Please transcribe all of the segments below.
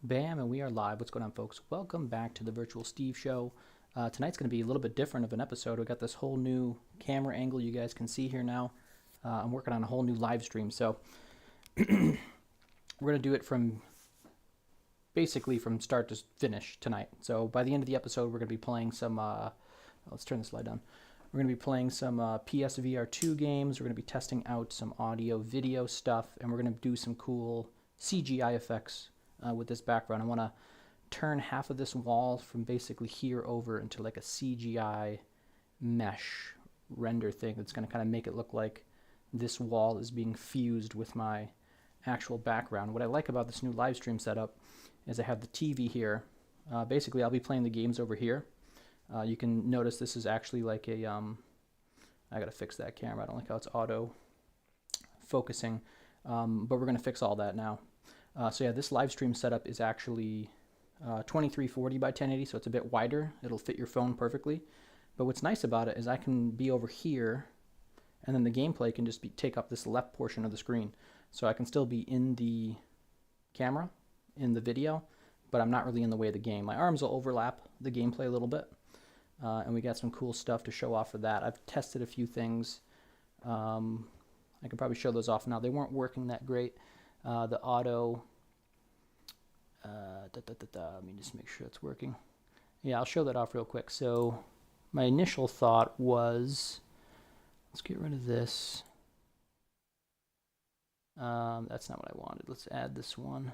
Bam, and we are live. What's going on, folks? Welcome back to the Virtual Steve Show. Tonight's going to be a little bit different of an episode. We got this whole new camera angle you guys can see here now. I'm working on a whole new live stream, so we're going to do it from basically from start to finish tonight. So by the end of the episode, we're going to be playing some. Let's turn the slide down. We're going to be playing some PSVR2 games. We're going to be testing out some audio, video stuff, and we're going to do some cool CGI effects with this background. I want to turn half of this wall from basically here over into like a CGI mesh render thing that's going to kind of make it look like this wall is being fused with my actual background. What I like about this new live stream setup is I have the TV here. Basically, I'll be playing the games over here. You can notice this is actually like a, I gotta fix that camera. I don't like how it's auto focusing, but we're gonna fix all that now. So yeah, this live stream setup is actually 2340 by 1080, so it's a bit wider. It'll fit your phone perfectly. But what's nice about it is I can be over here, and then the gameplay can just take up this left portion of the screen. So I can still be in the camera, in the video, but I'm not really in the way of the game. My arms will overlap the gameplay a little bit, and we got some cool stuff to show off for that. I've tested a few things. I could probably show those off now. They weren't working that great. The auto, let me just make sure it's working. Yeah, I'll show that off real quick. So my initial thought was, let's get rid of this. That's not what I wanted. Let's add this one.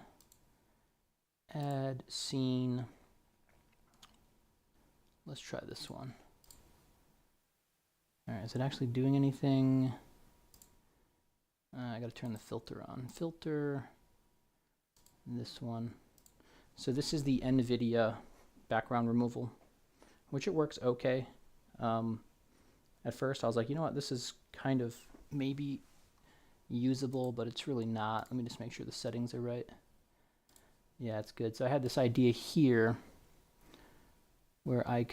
Add scene. Let's try this one. All right, is it actually doing anything? I gotta turn the filter on. Filter, this one. So this is the NVIDIA background removal, which it works okay. At first I was like, you know what, this is kind of maybe usable, but it's really not. Let me just make sure the settings are right. Yeah, it's good. So I had this idea here where I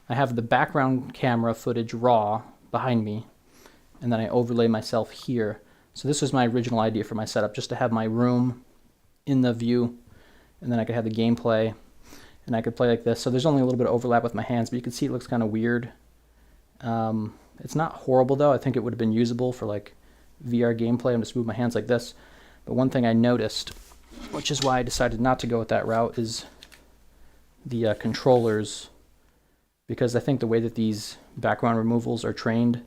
have the background camera footage raw behind me, and then I overlay myself here. So this was my original idea for my setup, just to have my room in the view, and then I could have the gameplay, and I could play like this. So there's only a little bit of overlap with my hands, but you can see it looks kind of weird. It's not horrible though. I think it would have been usable for like VR gameplay. I'm just move my hands like this. But one thing I noticed, which is why I decided not to go with that route, is the controllers, because I think the way that these background removals are trained,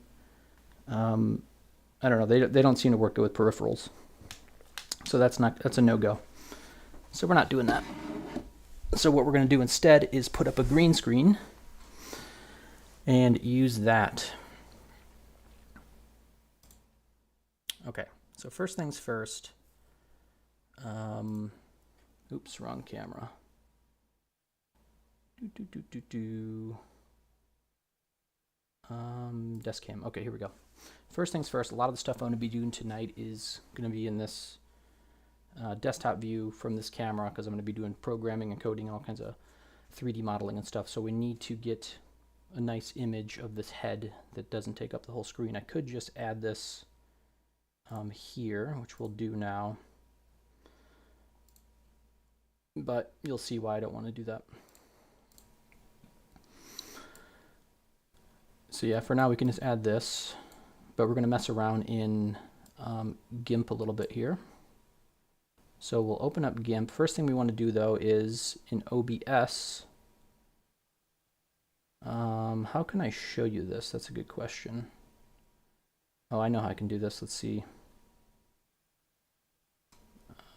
I don't know, they don't seem to work good with peripherals. So that's a no-go. So we're not doing that. So what we're going to do instead is put up a green screen and use that. Okay, so first things first. Oops, wrong camera. Desk cam. Okay, here we go. First things first, a lot of the stuff I'm going to be doing tonight is going to be in this desktop view from this camera, because I'm going to be doing programming and coding and all kinds of 3D modeling and stuff. So we need to get a nice image of this head that doesn't take up the whole screen. I could just add this here, which we'll do now. But you'll see why I don't want to do that. So yeah, for now we can just add this, but we're going to mess around in GIMP a little bit here. So we'll open up GIMP. First thing we want to do though is in OBS. How can I show you this? That's a good question. Oh, I know how I can do this. Let's see.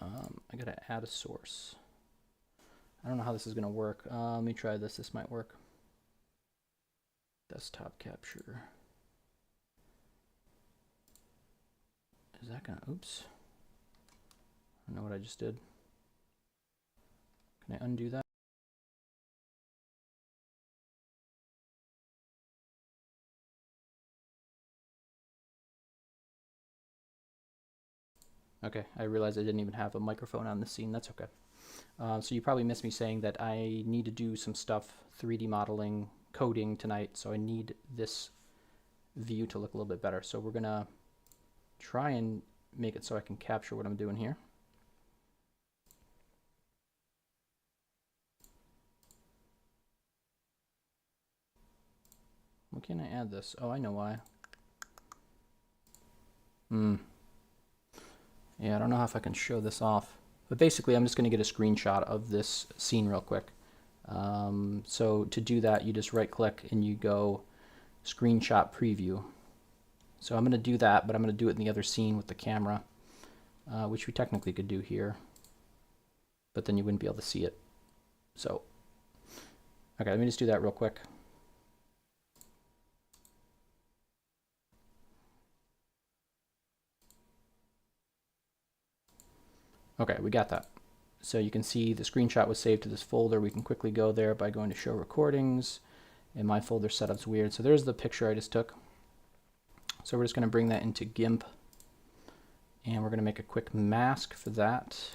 I gotta add a source. I don't know how this is gonna work. Let me try this. This might work. Desktop capture. Is that gonna, oops. I don't know what I just did. Can I undo that? Okay, I realized I didn't even have a microphone on the scene. That's okay. So you probably missed me saying that I need to do some stuff, 3D modeling, coding tonight, so I need this view to look a little bit better. So we're gonna try and make it so I can capture what I'm doing here. Why can't I add this? Oh, I know why. Yeah, I don't know if I can show this off. But basically, I'm just going to get a screenshot of this scene real quick. So to do that, you just right-click and you go Screenshot Preview. So I'm going to do that, but I'm going to do it in the other scene with the camera, which we technically could do here. But then you wouldn't be able to see it. So, okay, let me just do that real quick. Okay, we got that. So you can see the screenshot was saved to this folder. We can quickly go there by going to Show Recordings, and my folder setup's weird. So there's the picture I just took. So we're just going to bring that into GIMP, and we're going to make a quick mask for that.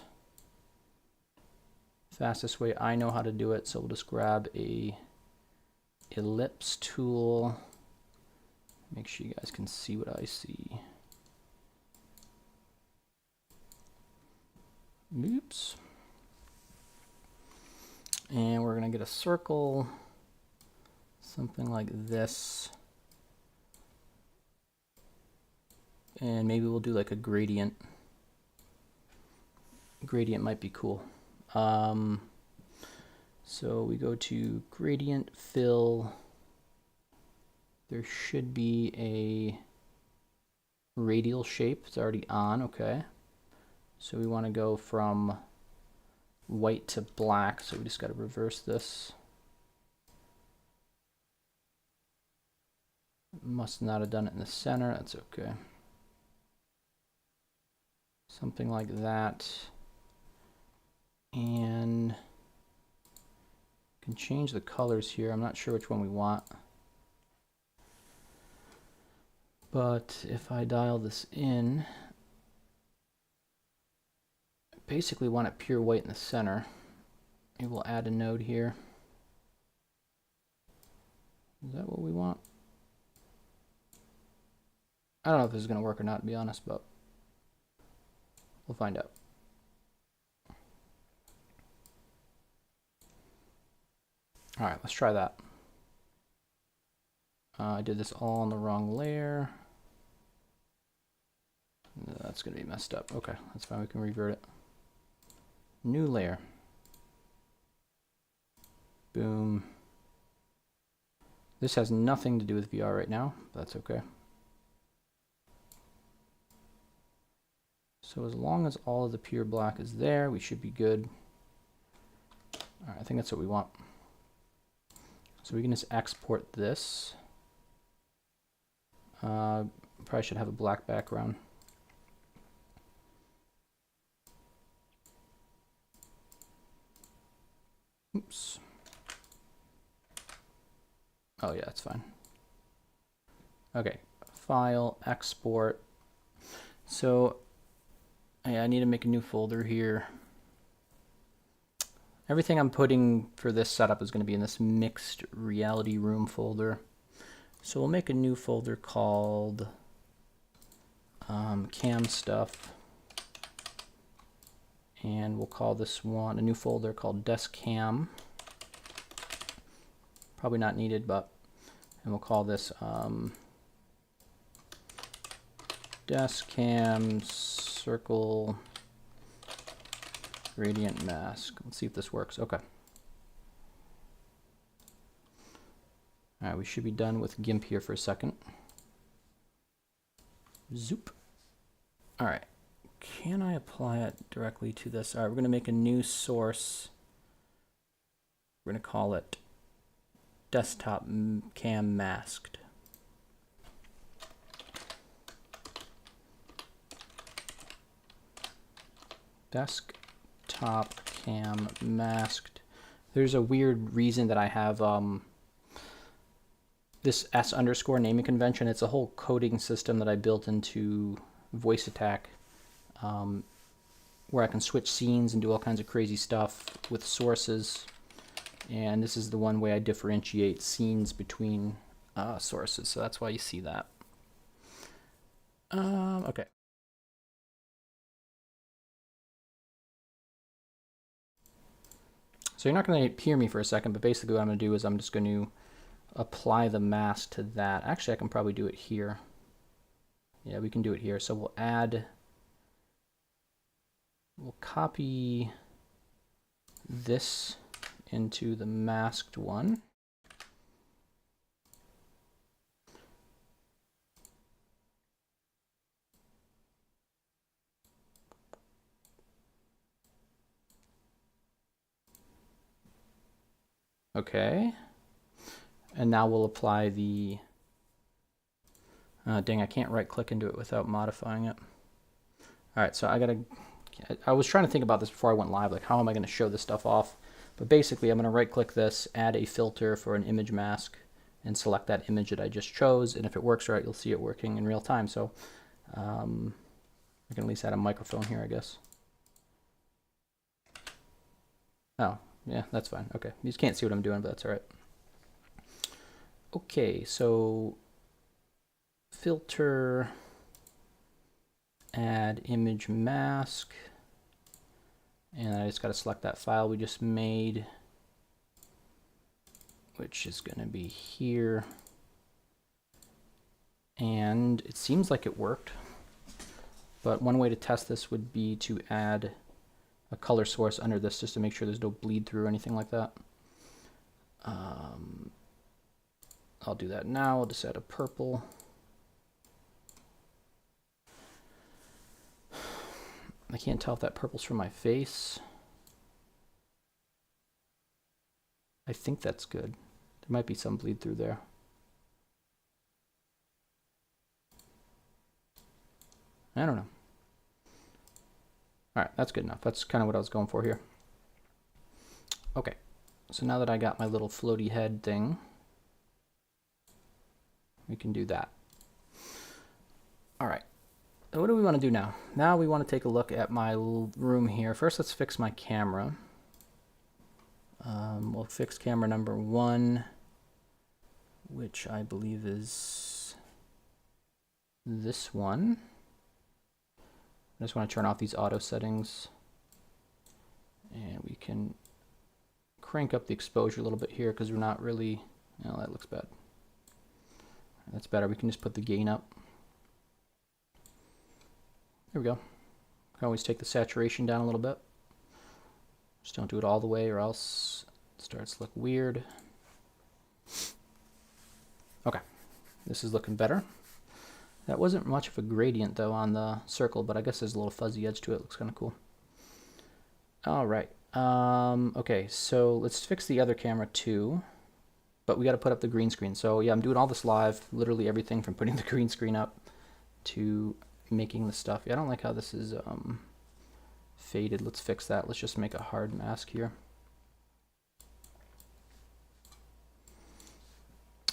Fastest way I know how to do it, so we'll just grab a ellipse tool. Make sure you guys can see what I see. Oops. And we're going to get a circle, something like this. And maybe we'll do like a gradient. Gradient might be cool. So we go to Gradient, Fill. There should be a radial shape. It's already on, okay. So we want to go from white to black, so we just got to reverse this. Must not have done it in the center, that's okay. Something like that. And can change the colors here. I'm not sure which one we want. But if I dial this in, I basically want it pure white in the center. Maybe we'll add a node here. Is that what we want? I don't know if this is going to work or not, to be honest, but we'll find out. All right, let's try that. I did this all on the wrong layer. That's going to be messed up. Okay, that's fine. We can revert it. New layer. Boom. This has nothing to do with VR right now. But that's okay. So as long as all of the pure black is there, we should be good. All right, I think that's what we want. So we can just export this. Probably should have a black background. Oops. Oh yeah, it's fine. Okay, File, Export. So yeah, I need to make a new folder here. Everything I'm putting for this setup is going to be in this mixed reality room folder. So we'll make a new folder called cam stuff. And we'll call this one a new folder called desk cam. Probably not needed, but, and we'll call this desk cam circle gradient mask. Let's see if this works. Okay. All right, we should be done with GIMP here for a second. Zoop. All right. Can I apply it directly to this? All right, we're going to make a new source. We're going to call it desktop cam masked. Desktop cam masked. There's a weird reason that I have this S underscore naming convention. It's a whole coding system that I built into Voice Attack, where I can switch scenes and do all kinds of crazy stuff with sources. And this is the one way I differentiate scenes between sources. So that's why you see that. Okay. So you're not going to hear me for a second, but basically what I'm going to do is I'm just going to apply the mask to that. Actually, I can probably do it here. Yeah, we can do it here. So we'll copy this into the masked one. Okay. And now we'll apply the, dang, I can't right click into it without modifying it. All right, so I was trying to think about this before I went live, like how am I going to show this stuff off? But basically I'm going to right click this, add a filter for an image mask, and select that image that I just chose. And if it works right, you'll see it working in real time. So I can at least add a microphone here, I guess. Oh, yeah, that's fine. Okay, you just can't see what I'm doing, but that's all right. Okay, so filter, add image mask, and I just got to select that file we just made, which is going to be here. And it seems like it worked, but one way to test this would be to add a color source under this just to make sure there's no bleed through or anything like that. I'll do that now. I'll just add a purple. I can't tell if that purple's from my face. I think that's good. There might be some bleed through there. I don't know. All right, that's good enough. That's kind of what I was going for here. Okay, so now that I got my little floaty head thing, we can do that. All right, so what do we want to do now? Now we want to take a look at my room here. First, let's fix my camera. We'll fix camera number 1, which I believe is this one. I just want to turn off these auto settings, and we can crank up the exposure a little bit here because we're not really, no, that looks bad. That's better. We can just put the gain up. There we go. Can always take the saturation down a little bit. Just don't do it all the way or else it starts to look weird. Okay, this is looking better. That wasn't much of a gradient though on the circle, but I guess there's a little fuzzy edge to it. Looks kind of cool. All right. Okay, so let's fix the other camera too, but we got to put up the green screen. So yeah, I'm doing all this live, literally everything from putting the green screen up to making the stuff. Yeah, I don't like how this is faded. Let's fix that. Let's just make a hard mask here.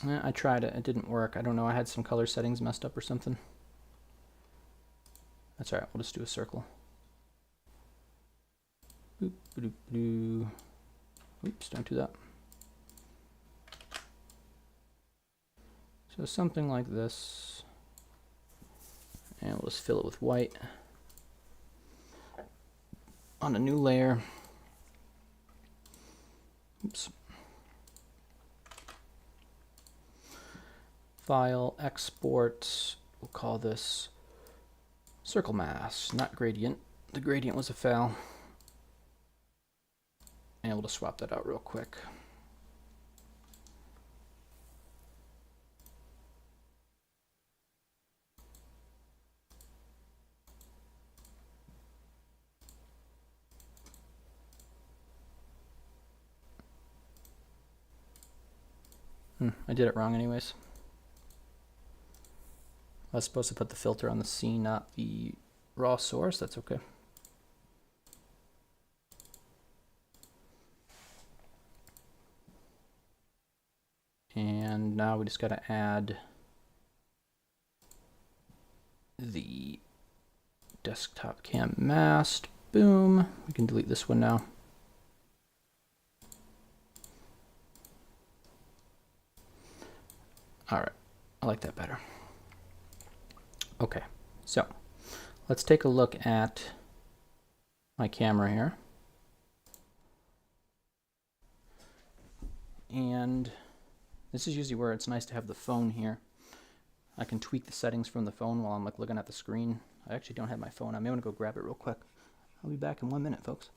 I tried it. It didn't work. I don't know. I had some color settings messed up or something. That's all right. We'll just do a circle. Boop, boop, boop. Oops, don't do that. So something like this. And we'll just fill it with white. On a new layer. Oops. File, export, we'll call this circle mask, not gradient. The gradient was a foul. And we'll just swap that out real quick. I did it wrong anyways. I was supposed to put the filter on the scene, not the raw source. That's okay. And now we just got to add the desktop cam mask. Boom. We can delete this one now. All right. I like that better. Okay, so let's take a look at my camera here. And This is usually where it's nice to have the phone here. I can tweak the settings from the phone while I'm like looking at the screen. I actually don't have my phone. I may want to go grab it real quick. I'll be back in 1 minute, folks.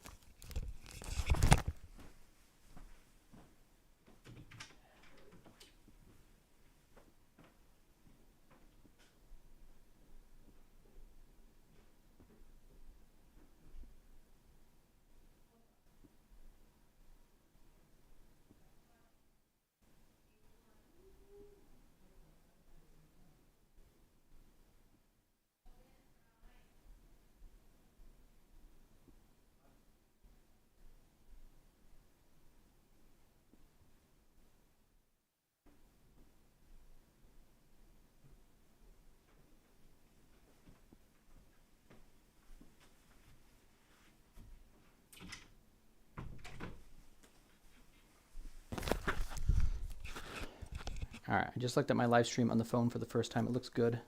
Alright, I just looked at my live stream on the phone for the first time. It looks good.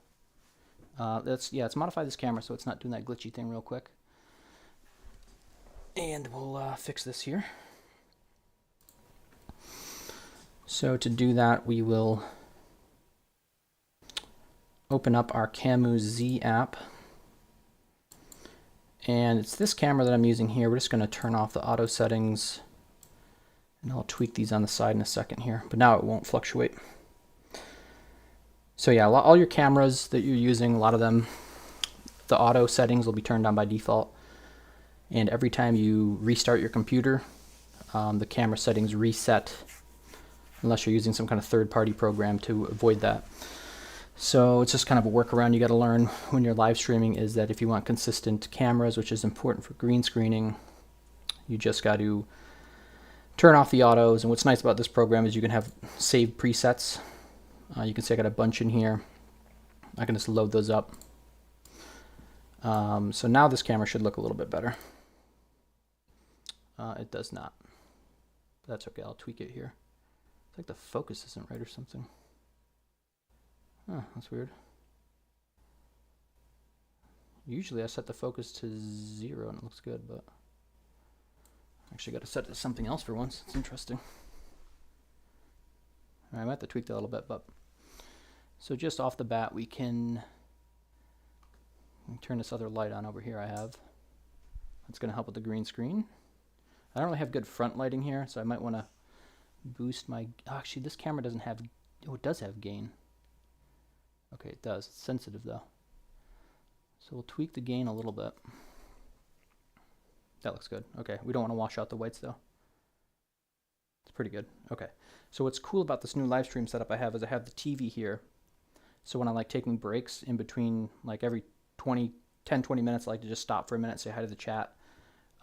It's modified this camera so it's not doing that glitchy thing real quick. And we'll fix this here. So to do that, we will open up our Camu Z app. And it's this camera that I'm using here. We're just going to turn off the auto settings. And I'll tweak these on the side in a second here. But now it won't fluctuate. So yeah, all your cameras that you're using, a lot of them, the auto settings will be turned on by default. And every time you restart your computer, the camera settings reset, unless you're using some kind of third-party program to avoid that. So it's just kind of a workaround you got to learn when you're live streaming, is that if you want consistent cameras, which is important for green screening, you just got to turn off the autos. And what's nice about this program is you can have saved presets. You can see I got a bunch in here. I can just load those up. So now this camera should look a little bit better. It does not. That's okay, I'll tweak it here. It's like the focus isn't right or something. Huh, that's weird. Usually I set the focus to 0 and it looks good, but I actually got to set it to something else for once. It's interesting. I might have to tweak that a little bit, but so just off the bat, we can turn this other light on over here I have. That's going to help with the green screen. I don't really have good front lighting here, so I might want to boost my... Oh, actually, this camera doesn't have... Oh, it does have gain. Okay, it does. It's sensitive, though. So we'll tweak the gain a little bit. That looks good. Okay, we don't want to wash out the whites, though. It's pretty good. Okay. So what's cool about this new live stream setup I have is I have the TV here. So when I like taking breaks in between, like every 10, 20 minutes, I like to just stop for a minute, say hi to the chat.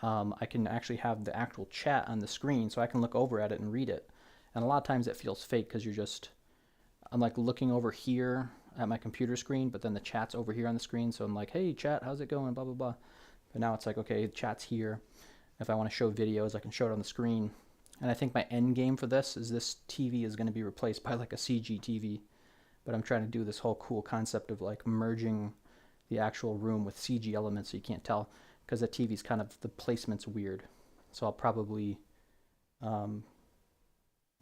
I can actually have the actual chat on the screen, so I can look over at it and read it. And a lot of times it feels fake because I'm like looking over here at my computer screen, but then the chat's over here on the screen. So I'm like, hey chat, how's it going? Blah, blah, blah. But now it's like, okay, the chat's here. If I want to show videos, I can show it on the screen. And I think my end game for this is this TV is going to be replaced by like a CG TV. But I'm trying to do this whole cool concept of like merging the actual room with CG elements so you can't tell, because the TV's kind of, the placement's weird. So I'll probably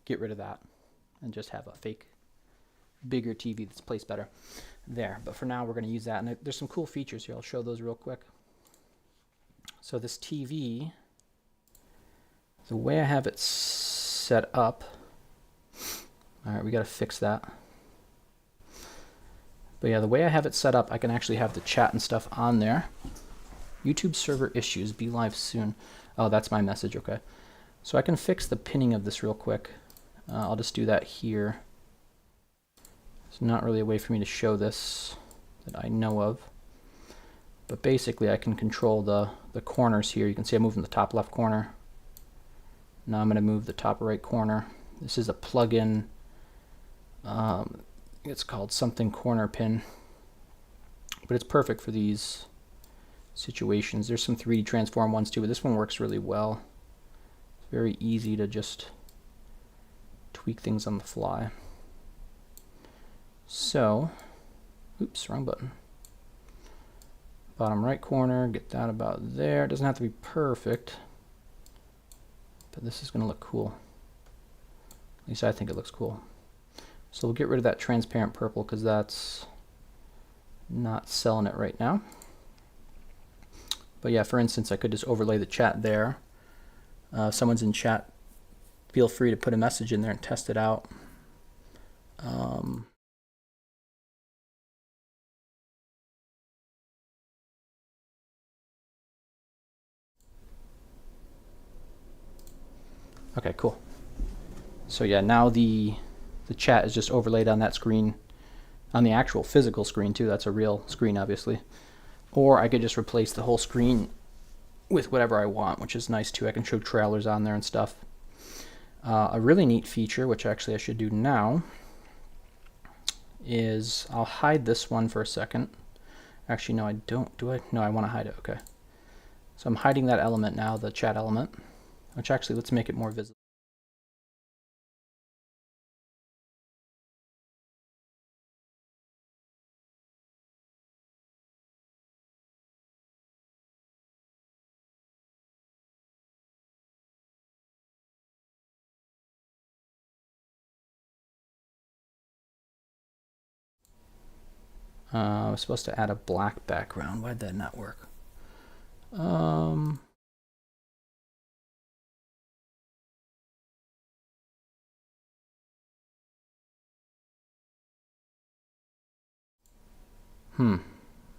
get rid of that and just have a fake bigger TV that's placed better there. But for now we're going to use that, and there's some cool features here. I'll show those real quick. So this TV, the way I have it set up, all right, we got to fix that. But yeah, the way I have it set up, I can actually have the chat and stuff on there. YouTube server issues, be live soon. Oh, that's my message, okay. So I can fix the pinning of this real quick. I'll just do that here. It's not really a way for me to show this that I know of. But basically I can control the corners here. You can see I'm moving the top left corner. Now I'm going to move the top right corner. This is a plug-in. It's called something corner pin. But it's perfect for these situations. There's some 3D transform ones too, but this one works really well. It's very easy to just tweak things on the fly. So, oops, wrong button. Bottom right corner, get that about there. It doesn't have to be perfect, but this is going to look cool. At least I think it looks cool. So we'll get rid of that transparent purple because that's not selling it right now. But yeah, for instance, I could just overlay the chat there. If someone's in chat, feel free to put a message in there and test it out. Okay, cool. So yeah, now the chat is just overlaid on that screen, on the actual physical screen too. That's a real screen, obviously. Or I could just replace the whole screen with whatever I want, which is nice too. I can show trailers on there and stuff. A really neat feature, which actually I should do now, is I'll hide this one for a second. Actually, no, I don't. Do I? No, I want to hide it. Okay. So I'm hiding that element now, the chat element, which actually, let's make it more visible. I was supposed to add a black background. Why'd that not work?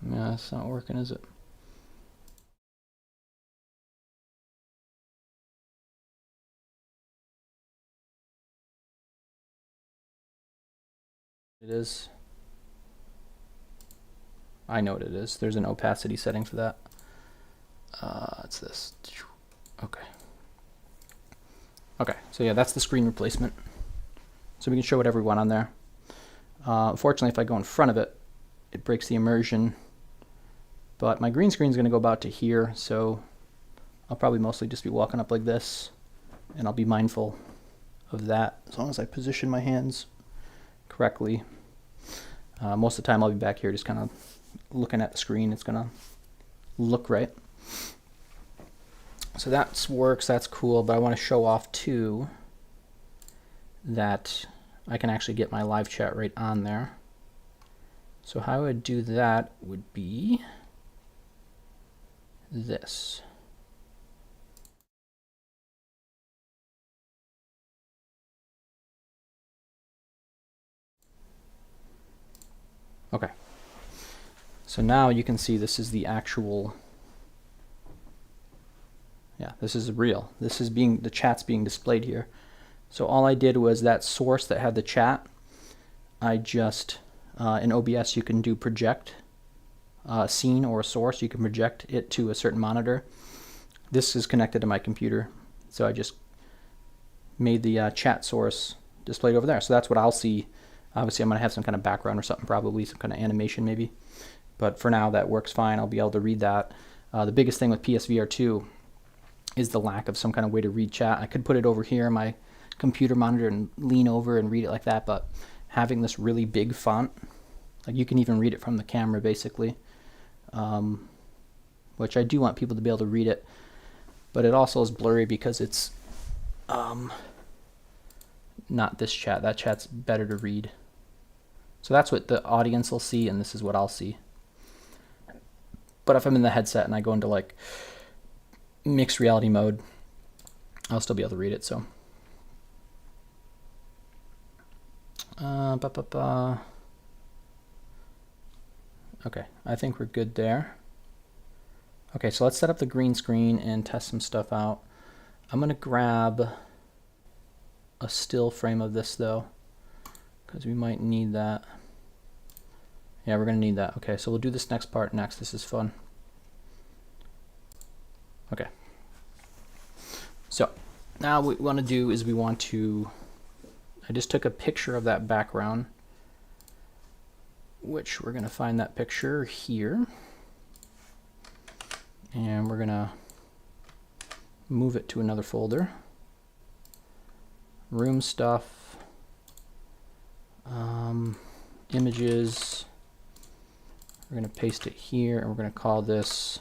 Yeah, it's not working, is it? It is. I know what it is. There's an opacity setting for that. It's this. Okay. Okay, so yeah, that's the screen replacement. So we can show whatever we want on there. Unfortunately, if I go in front of it, it breaks the immersion. But my green screen is going to go about to here, so I'll probably mostly just be walking up like this, and I'll be mindful of that as long as I position my hands correctly. Most of the time I'll be back here just kind of looking at the screen. It's going to look right. So that works, that's cool, but I want to show off too that I can actually get my live chat right on there. So how I would do that would be this. Okay. So now you can see this is the actual, yeah, this is real. This is the chat's being displayed here. So all I did was that source that had the chat, I just, in OBS you can do project a scene or a source. You can project it to a certain monitor. This is connected to my computer. So I just made the chat source displayed over there. So that's what I'll see. Obviously I'm going to have some kind of background or something, probably some kind of animation maybe. But for now that works fine. I'll be able to read that. The biggest thing with PSVR2 is the lack of some kind of way to read chat. I could put it over here on my computer monitor and lean over and read it like that, but having this really big font, like you can even read it from the camera basically, which I do want people to be able to read it, but it also is blurry because it's not this chat. That chat's better to read. So that's what the audience will see, and this is what I'll see. But if I'm in the headset and I go into like mixed reality mode, I'll still be able to read it. So okay, I think we're good there. Okay, so let's set up the green screen and test some stuff out. I'm gonna grab a still frame of this though, because we might need that. Yeah, we're gonna need that. Okay, so we'll do this next part next. This is fun. Okay. So now what we want to do is I just took a picture of that background, which we're gonna find that picture here, and we're gonna move it to another folder. Room stuff, images. We're going to paste it here, and we're going to call this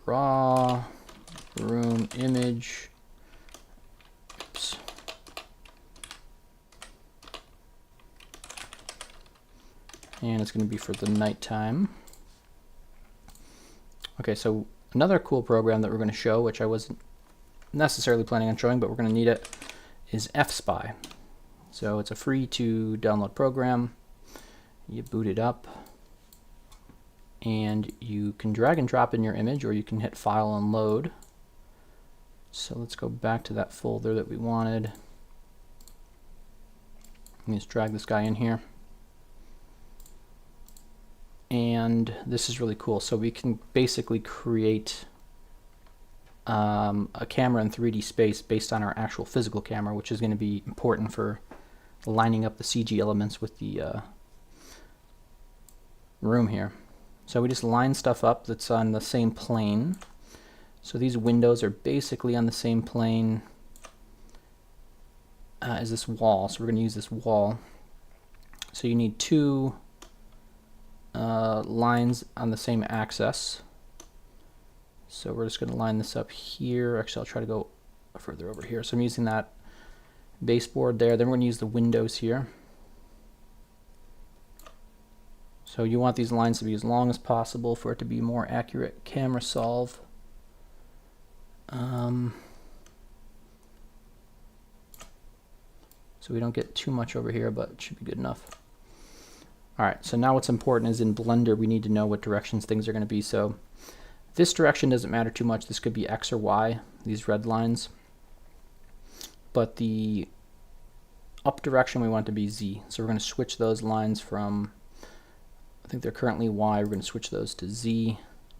raw room image. Oops. and it's going to be for the nighttime. Okay, so another cool program that we're going to show, which I wasn't necessarily planning on showing, but we're going to need it, is FSpy. So it's a free to download program. You boot it up, and you can drag and drop in your image, or you can hit File and Load. So let's go back to that folder that we wanted. Let me just drag this guy in here. And this is really cool. So we can basically create a camera in 3D space based on our actual physical camera, which is going to be important for lining up the CG elements with the room here. So we just line stuff up that's on the same plane. So these windows are basically on the same plane as this wall. So we're going to use this wall. So you need two lines on the same axis. So we're just going to line this up here. Actually, I'll try to go further over here. So I'm using that baseboard there. Then we're going to use the windows here. So you want these lines to be as long as possible for it to be more accurate camera solve. So we don't get too much over here, but it should be good enough. All right, so now what's important is in Blender, we need to know what directions things are going to be. So this direction doesn't matter too much. This could be X or Y, these red lines. But the up direction we want to be Z. So we're going to switch those lines from, I think they're currently Y, we're going to switch those to Z,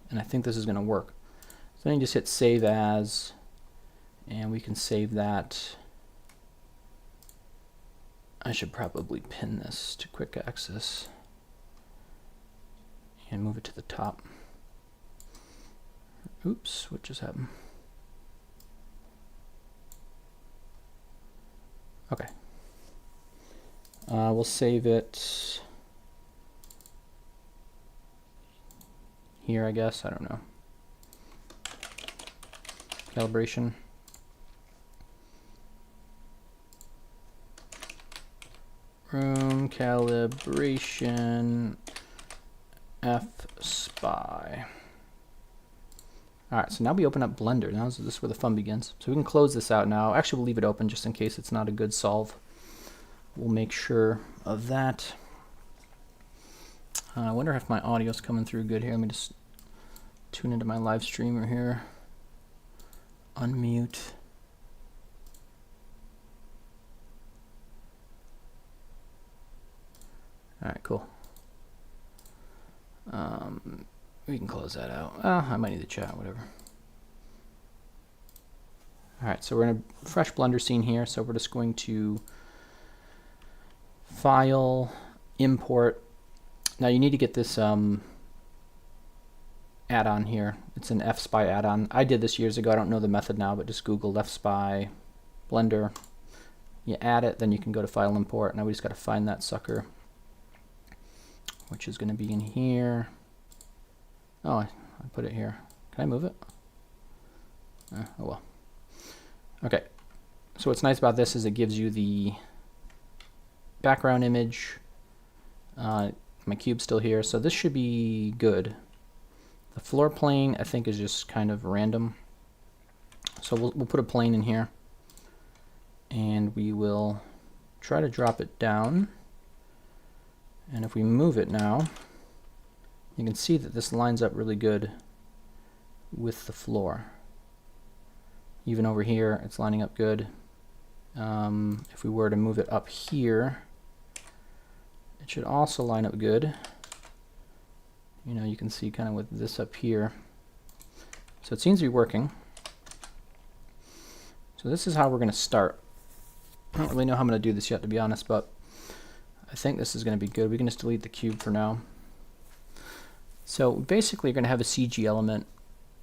and I think this is going to work. So then you just hit Save As, and we can save that. I should probably pin this to Quick Access and move it to the top. Oops, what just happened? Okay. We'll save it here, I guess. I don't know. Calibration. Room calibration FSpy. Alright, so now we open up Blender. Now this is where the fun begins. So we can close this out now. Actually, we'll leave it open just in case it's not a good solve. We'll make sure of that. I wonder if my audio's coming through good here. Let me just tune into my live streamer here. Unmute. Alright, cool. We can close that out. I might need to chat, whatever. Alright, so we're in a fresh Blender scene here, so we're just going to File, Import. Now you need to get this add-on here. It's an FSpy add-on. I did this years ago. I don't know the method now, but just Google FSpy Blender. You add it, then you can go to File, Import. Now we just got to find that sucker, which is going to be in here. Oh, I put it here. Can I move it? Oh well. Okay. So what's nice about this is it gives you the background image. My cube's still here, so this should be good. The floor plane, I think, is just kind of random. So we'll put a plane in here, and we will try to drop it down. And if we move it now, you can see that this lines up really good with the floor. Even over here, it's lining up good. If we were to move it up here, it should also line up good. You know, you can see kind of with this up here. So it seems to be working. So this is how we're going to start. I don't really know how I'm going to do this yet, to be honest, but I think this is going to be good. We can just delete the cube for now. So basically, you're going to have a CG element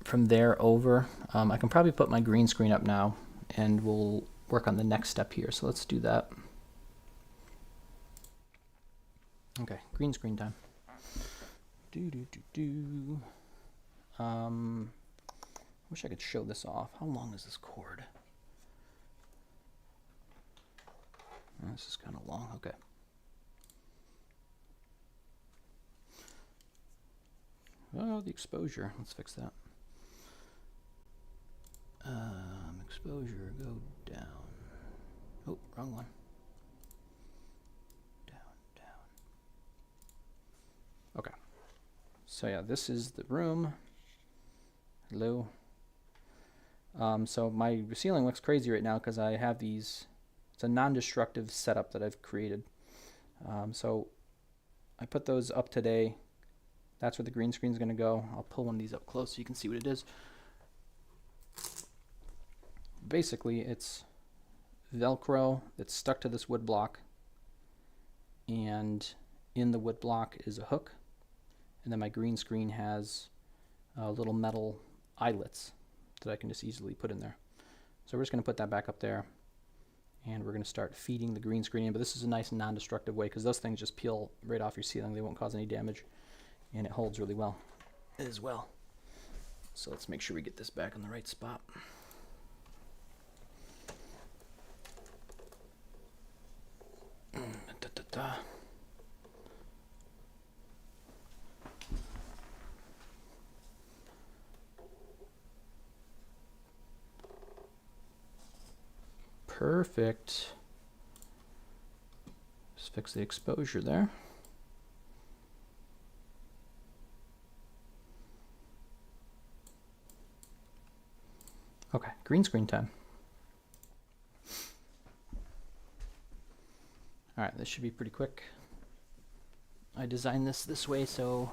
from there over. I can probably put my green screen up now, and we'll work on the next step here. So let's do that. Okay, green screen time. Wish I could show this off. How long is this cord? Oh, this is kind of long. Okay. Oh, the exposure. Let's fix that. Exposure, go down. Oh, wrong one. Down, down. Okay. So yeah, this is the room. Hello. So my ceiling looks crazy right now because I have these. It's a non-destructive setup that I've created. So I put those up today. That's where the green screen is going to go. I'll pull one of these up close so you can see what it is. Basically, it's Velcro that's stuck to this wood block, and in the wood block is a hook, and then my green screen has little metal eyelets that I can just easily put in there. So we're just going to put that back up there, and we're going to start feeding the green screen in, but this is a nice non-destructive way because those things just peel right off your ceiling. They won't cause any damage, and it holds really well as well. So let's make sure we get this back in the right spot. Perfect. Just fix the exposure there. Okay, green screen time. All right, this should be pretty quick. I designed this way so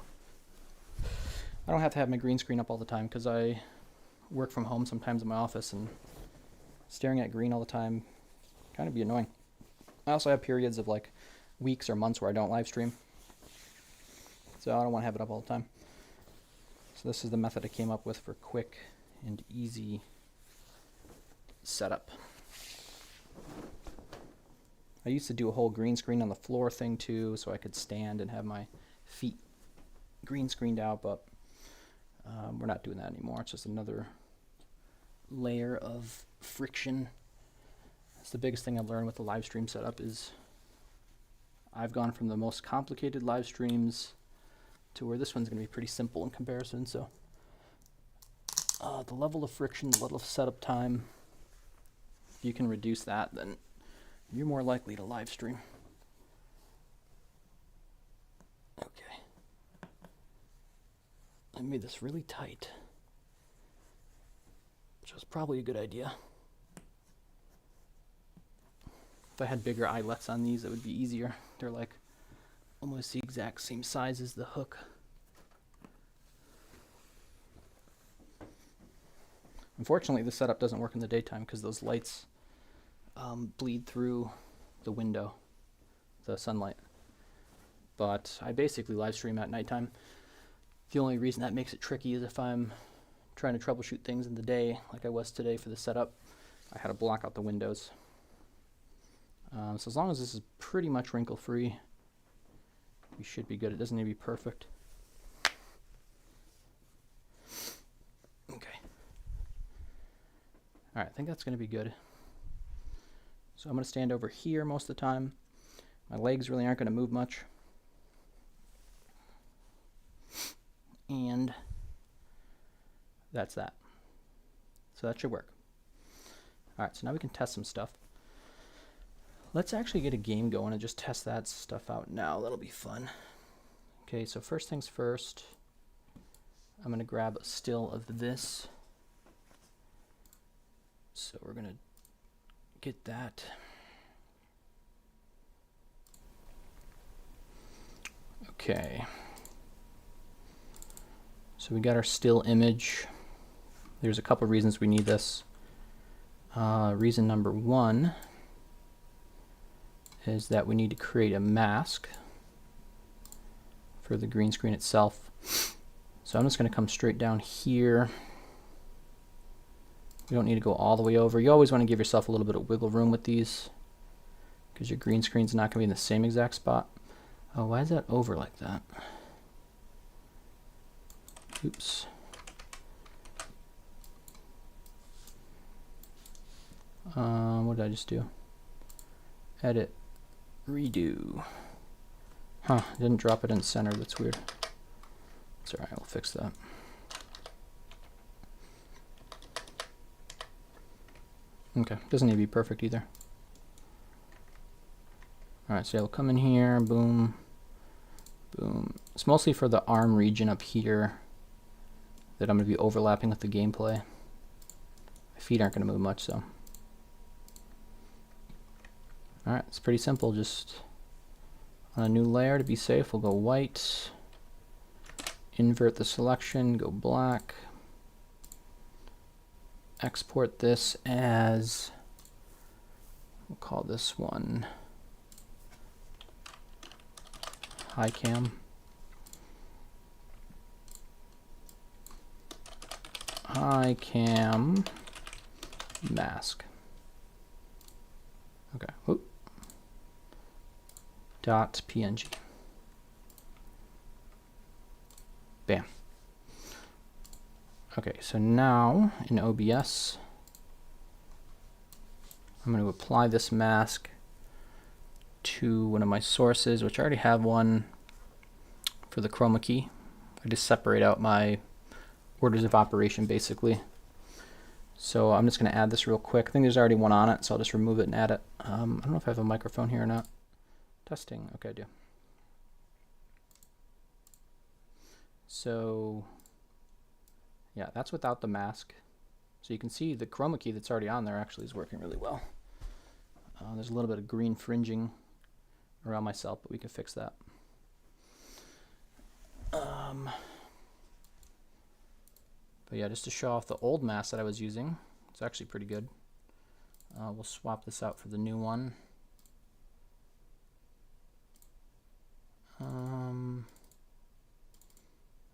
I don't have to have my green screen up all the time because I work from home sometimes in my office, and staring at green all the time kind of be annoying. I also have periods of like weeks or months where I don't live stream, so I don't want to have it up all the time. So this is the method I came up with for quick and easy setup. I used to do a whole green screen on the floor thing too, so I could stand and have my feet green screened out, but we're not doing that anymore. It's just another layer of friction. That's the biggest thing I've learned with the live stream setup is I've gone from the most complicated live streams to where this one's going to be pretty simple in comparison. So the level of friction, the level of setup time, if you can reduce that, then you're more likely to live stream. Okay. I made this really tight, which was probably a good idea. If I had bigger eyelets on these, it would be easier. They're like almost the exact same size as the hook. Unfortunately, the setup doesn't work in the daytime because those lights bleed through the window, the sunlight. But I basically live stream at nighttime. The only reason that makes it tricky is if I'm trying to troubleshoot things in the day, like I was today for the setup, I had to block out the windows. So as long as this is pretty much wrinkle free, we should be good. It doesn't need to be perfect. Okay. All right, I think that's going to be good. So I'm going to stand over here most of the time. My legs really aren't going to move much. And that's that. So that should work. All right, so now we can test some stuff. Let's actually get a game going and just test that stuff out now. That'll be fun. Okay, so first things first, I'm going to grab a still of this. So we're going to get that. Okay. So we got our still image. There's a couple reasons we need this. Reason number one is that we need to create a mask for the green screen itself. So I'm just going to come straight down here. You don't need to go all the way over. You always want to give yourself a little bit of wiggle room with these because your green screen's not going to be in the same exact spot. Oh, why is that over like that? Oops. What did I just do? Edit, redo. Huh, didn't drop it in center. That's weird. It's alright, we'll fix that. Okay, doesn't need to be perfect either. Alright, so yeah, we'll come in here, boom, boom. It's mostly for the arm region up here that I'm going to be overlapping with the gameplay. My feet aren't going to move much, so. Alright, it's pretty simple. Just on a new layer to be safe, we'll go white, invert the selection, go black, export this as, we'll call this one high cam. High cam mask. Okay. Whoop. Dot PNG. Bam. Okay, so now in OBS, I'm going to apply this mask to one of my sources, which I already have one for the chroma key. I just separate out my orders of operation basically. So I'm just going to add this real quick. I think there's already one on it, so I'll just remove it and add it. I don't know if I have a microphone here or not. Testing. Okay, I do. So yeah, that's without the mask. So you can see the chroma key that's already on there actually is working really well. There's a little bit of green fringing around myself, but we can fix that. But yeah, just to show off the old mask that I was using, it's actually pretty good. We'll swap this out for the new one.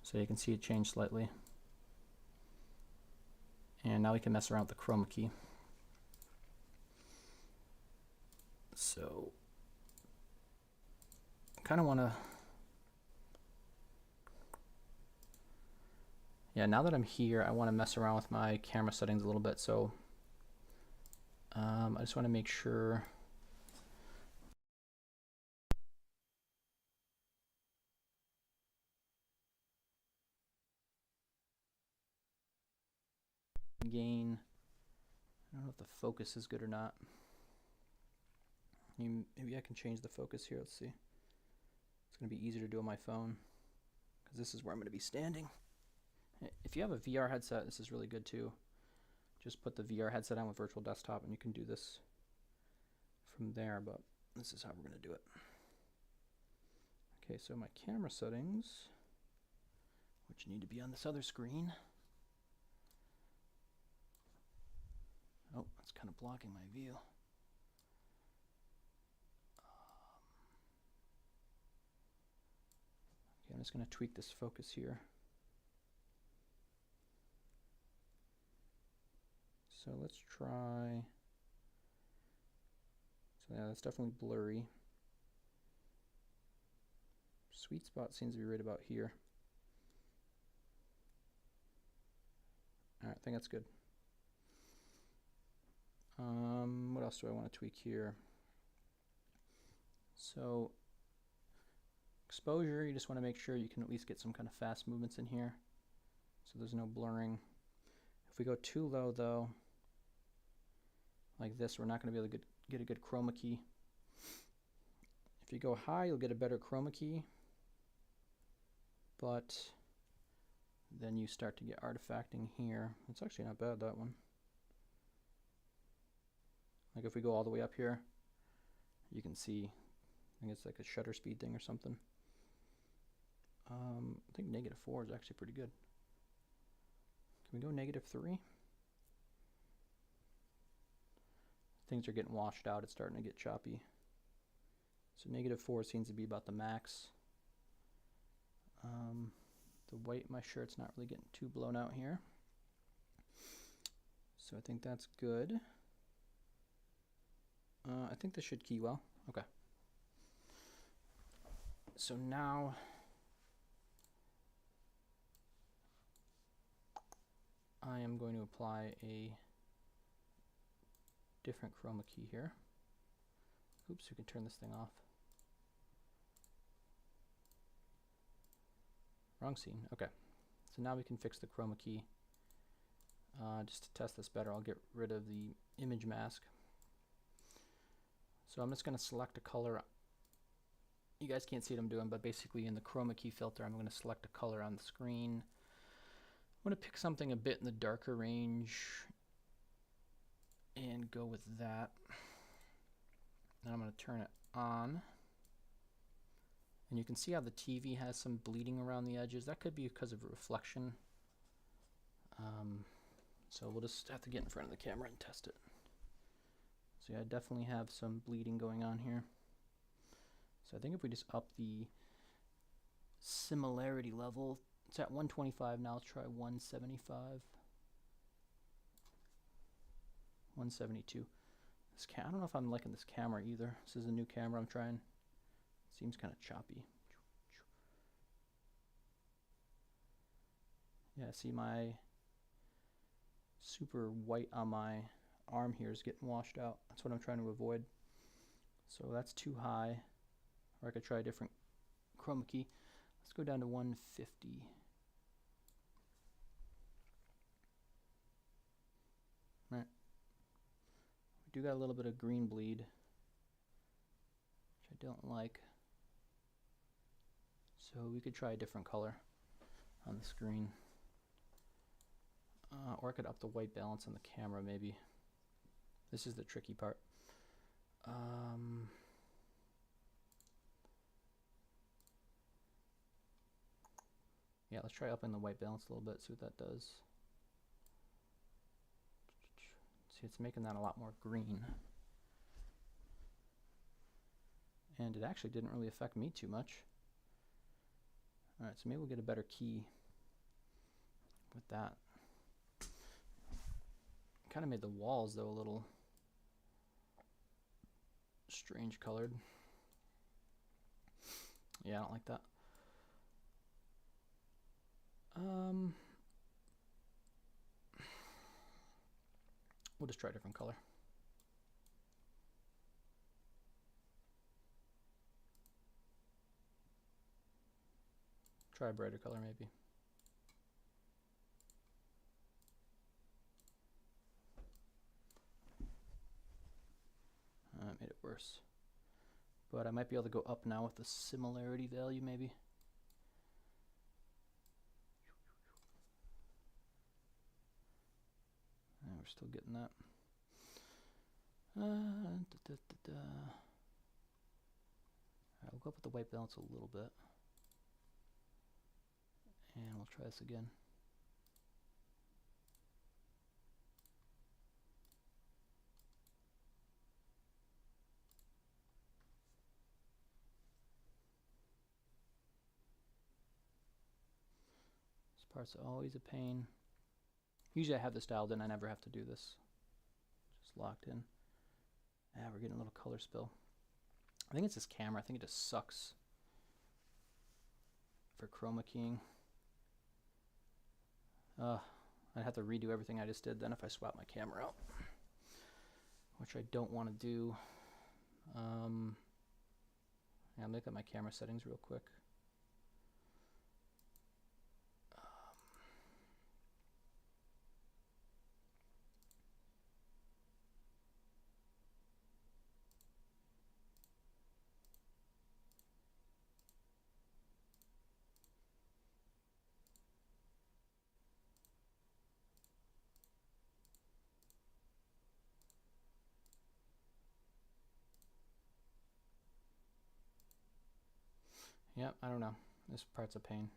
So you can see it changed slightly. And now we can mess around with the chroma key. So I kind of want to, yeah, now that I'm here, I want to mess around with my camera settings a little bit. So I just want to make sure gain. I don't know if the focus is good or not. Maybe I can change the focus here. Let's see. It's going to be easier to do on my phone because this is where I'm going to be standing. If you have a VR headset, this is really good too. Just put the VR headset on with virtual desktop and you can do this from there, but this is how we're going to do it. Okay, so my camera settings, which need to be on this other screen. Oh, that's kind of blocking my view. Okay, I'm just going to tweak this focus here. So let's try. So yeah, that's definitely blurry. Sweet spot seems to be right about here. All right, I think that's good. What else do I want to tweak here? So exposure, you just want to make sure you can at least get some kind of fast movements in here, so there's no blurring. If we go too low though, like this, we're not going to be able to get a good chroma key. If you go high, you'll get a better chroma key, but then you start to get artifacting here. It's actually not bad, that one. Like if we go all the way up here, you can see, I think it's like a shutter speed thing or something. I think -4 is actually pretty good. Can we go -3? Things are getting washed out. It's starting to get choppy. So -4 seems to be about the max. The white in my shirt's not really getting too blown out here. So I think that's good. I think this should key well. Okay. So now I am going to apply a different chroma key here. Oops, we can turn this thing off. Wrong scene. Okay. So now we can fix the chroma key. Just to test this better, I'll get rid of the image mask. So I'm just going to select a color. You guys can't see what I'm doing, but basically in the chroma key filter, I'm going to select a color on the screen. I'm going to pick something a bit in the darker range and go with that. Then I'm going to turn it on. And you can see how the TV has some bleeding around the edges. That could be because of reflection. So we'll just have to get in front of the camera and test it. So yeah, I definitely have some bleeding going on here. So I think if we just up the similarity level, it's at 125 now. Let's try 175. 172. I don't know if I'm liking this camera either. This is a new camera I'm trying. It seems kind of choppy. Yeah, see my super white on my arm here is getting washed out. That's what I'm trying to avoid. So that's too high. Or I could try a different chroma key. Let's go down to 150. Right. We do got a little bit of green bleed, which I don't like. So we could try a different color on the screen. Or I could up the white balance on the camera maybe. This is the tricky part. Yeah, let's try upping the white balance a little bit, see what that does. See, it's making that a lot more green. And it actually didn't really affect me too much. Alright, so maybe we'll get a better key with that. Kind of made the walls, though, a little strange colored. Yeah, I don't like that. We'll just try a different color. Try a brighter color, maybe. Made it worse. But I might be able to go up now with the similarity value, maybe. And we're still getting that. Alright, we'll go up with the white balance a little bit. And we'll try this again. This part's always a pain. Usually I have this dialed in, I never have to do this. Just locked in. Yeah, we're getting a little color spill. I think it's this camera, I think it just sucks for chroma keying. I'd have to redo everything I just did then if I swap my camera out, which I don't want to do. Yeah, I'll make up my camera settings real quick. Yep, I don't know. This part's a pain.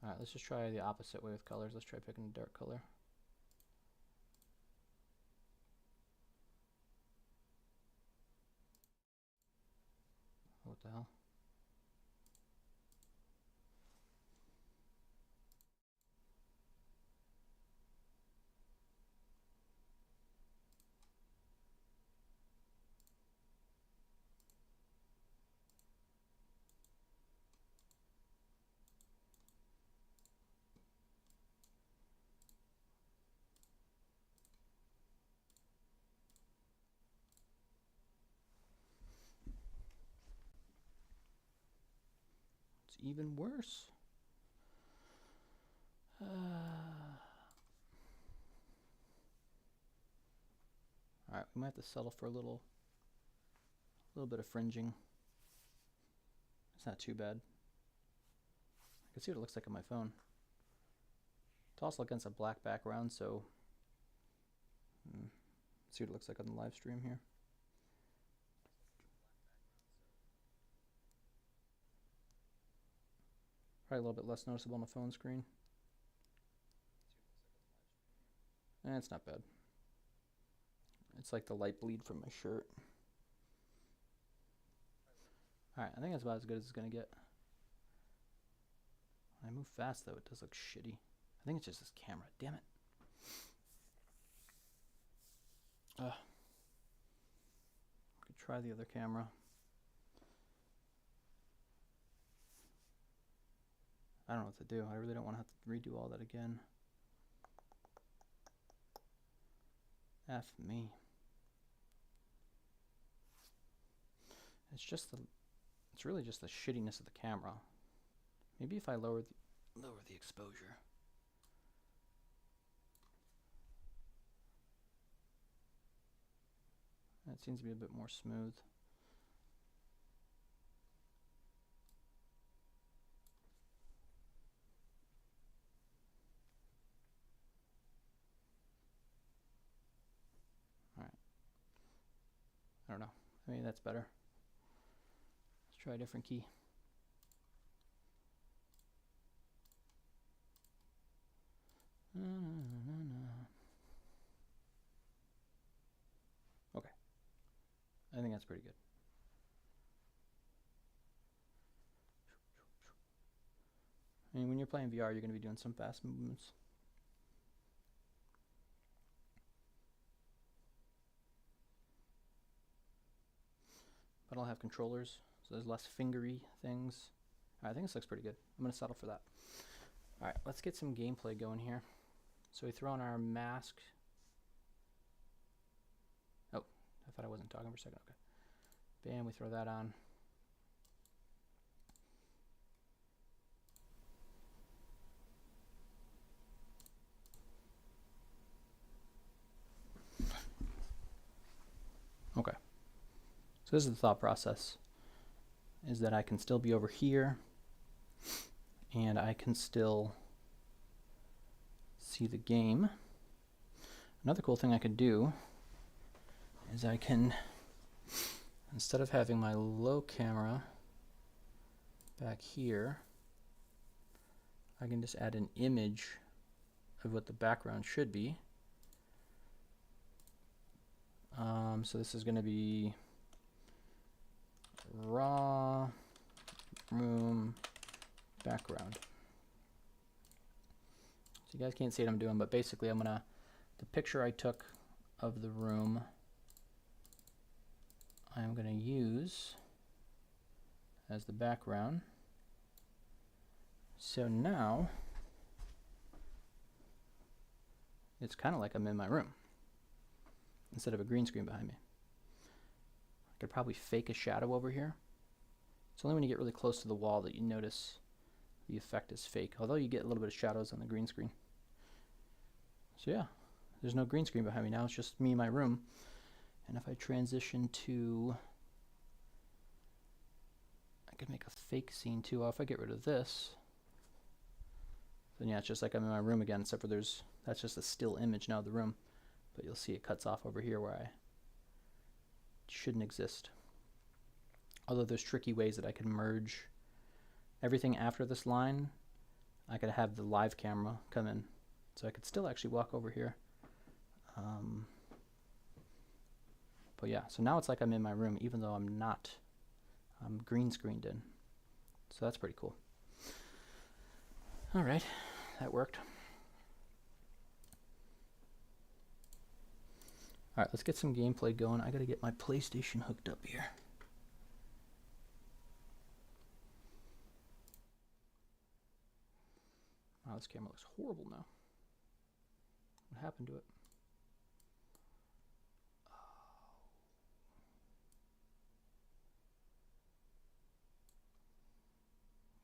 Alright, let's just try the opposite way with colors. Let's try picking a dark color. What the hell? It's even worse. Alright, we might have to settle for a little bit of fringing. It's not too bad. I can see what it looks like on my phone. It's also against a black background, so see what it looks like on the live stream here. Probably a little bit less noticeable on the phone screen. And it's not bad. It's like the light bleed from my shirt. Alright, I think that's about as good as it's going to get. When I move fast, though, it does look shitty. I think it's just this camera. Damn it. I could try the other camera. I don't know what to do. I really don't want to have to redo all that again. F me. It's really just the shittiness of the camera. Maybe if I lower the exposure. That seems to be a bit more smooth. Alright. I don't know. Maybe that's better. Let's try a different key. Okay. I think that's pretty good. I mean, when you're playing VR, you're going to be doing some fast movements. But I'll have controllers, so there's less fingery things. Alright, I think this looks pretty good. I'm going to settle for that. Alright, let's get some gameplay going here. So we throw on our mask. Oh, I thought I wasn't talking for a second. Okay. Bam, we throw that on. Okay. So this is the thought process. Is that I can still be over here. And I can still see the game. Another cool thing I could do is I can, instead of having my low camera back here, I can just add an image of what the background should be. So this is going to be raw room background. So you guys can't see what I'm doing, but basically the picture I took of the room, I'm going to use as the background. So now it's kind of like I'm in my room instead of a green screen behind me. I could probably fake a shadow over here. It's only when you get really close to the wall that you notice the effect is fake, although you get a little bit of shadows on the green screen. So yeah, there's no green screen behind me now, it's just me in my room. And if I transition to, I could make a fake scene too. If I get rid of this, then yeah, it's just like I'm in my room again, except for that's just a still image now of the room. But you'll see it cuts off over here where I shouldn't exist. Although there's tricky ways that I can merge everything after this line. I could have the live camera come in. So I could still actually walk over here. But yeah, so now it's like I'm in my room, even though I'm not. I'm green screened in. So that's pretty cool. All right, that worked. All right, let's get some gameplay going. I gotta get my PlayStation hooked up here. Wow, this camera looks horrible now. What happened to it?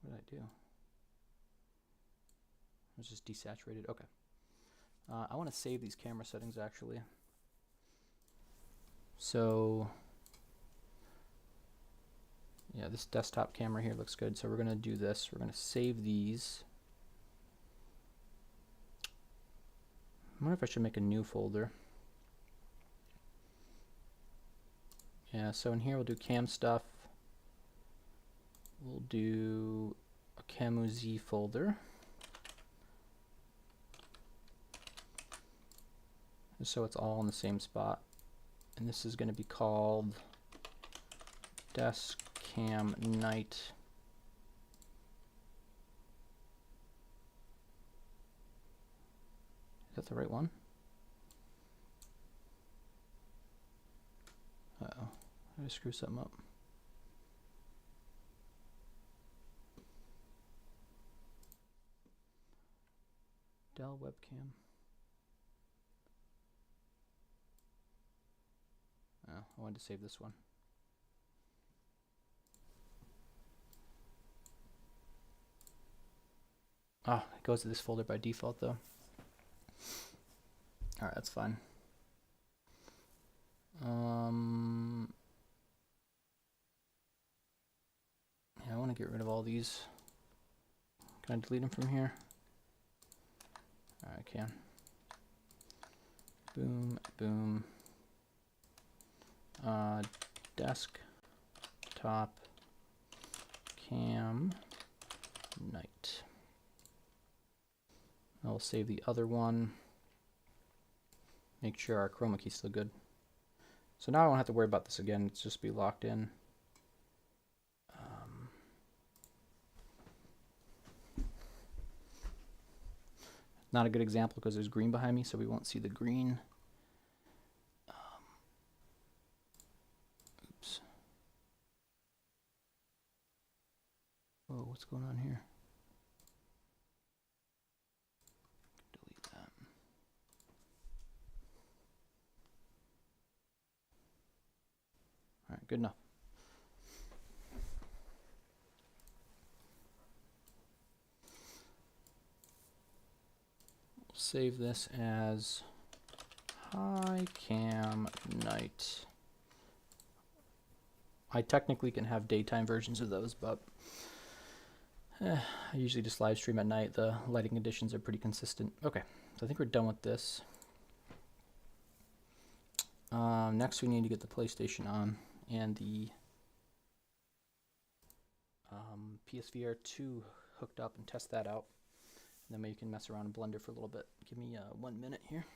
What did I do? It was just desaturated. Okay. I want to save these camera settings actually. So yeah, this desktop camera here looks good. So we're going to do this. We're going to save these. I wonder if I should make a new folder. Yeah, so in here we'll do cam stuff. We'll do a CamuZ folder. So it's all in the same spot. And this is going to be called Desk Cam Night. Is that the right one? Uh-oh. Did I screw something up? Dell webcam. Oh, I wanted to save this one. Oh, it goes to this folder by default though. Alright, that's fine. Yeah, I want to get rid of all these. Can I delete them from here? Alright, I can. Boom, boom. Desktop cam night. I'll save the other one. Make sure our chroma key's still good. So now I won't have to worry about this again. It's just be locked in. Not a good example because there's green behind me, so we won't see the green. Oops. Whoa, what's going on here? Delete that. All right, good enough. We'll save this as Hi Cam Night. I technically can have daytime versions of those, but I usually just live stream at night. The lighting conditions are pretty consistent. Okay, so I think we're done with this. Next we need to get the PlayStation on and the PSVR2 hooked up and test that out. And then maybe you can mess around in Blender for a little bit. Give me 1 minute here.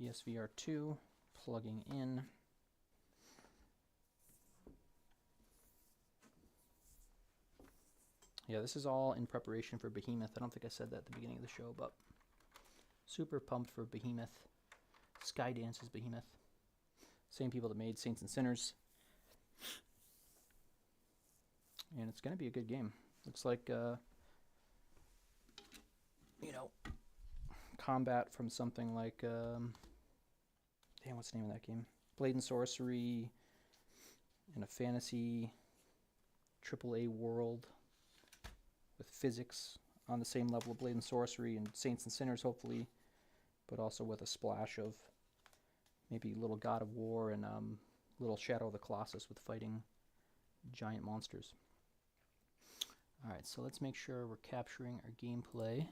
PSVR2 plugging in. Yeah, this is all in preparation for Behemoth. I don't think I said that at the beginning of the show, but super pumped for Behemoth. Skydance is Behemoth. Same people that made Saints and Sinners. And it's going to be a good game. Looks like, you know, combat from something like, damn, what's the name of that game? Blade and Sorcery in a fantasy AAA world with physics on the same level of Blade and Sorcery and Saints and Sinners, hopefully, but also with a splash of maybe little God of War and little Shadow of the Colossus with fighting giant monsters. Alright, so let's make sure we're capturing our gameplay.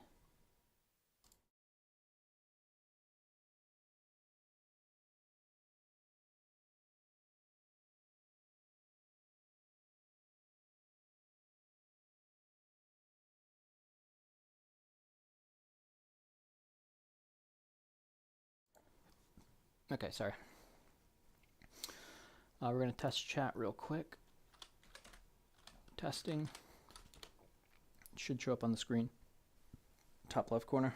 Okay, sorry. We're going to test chat real quick. Testing. It should show up on the screen. Top left corner.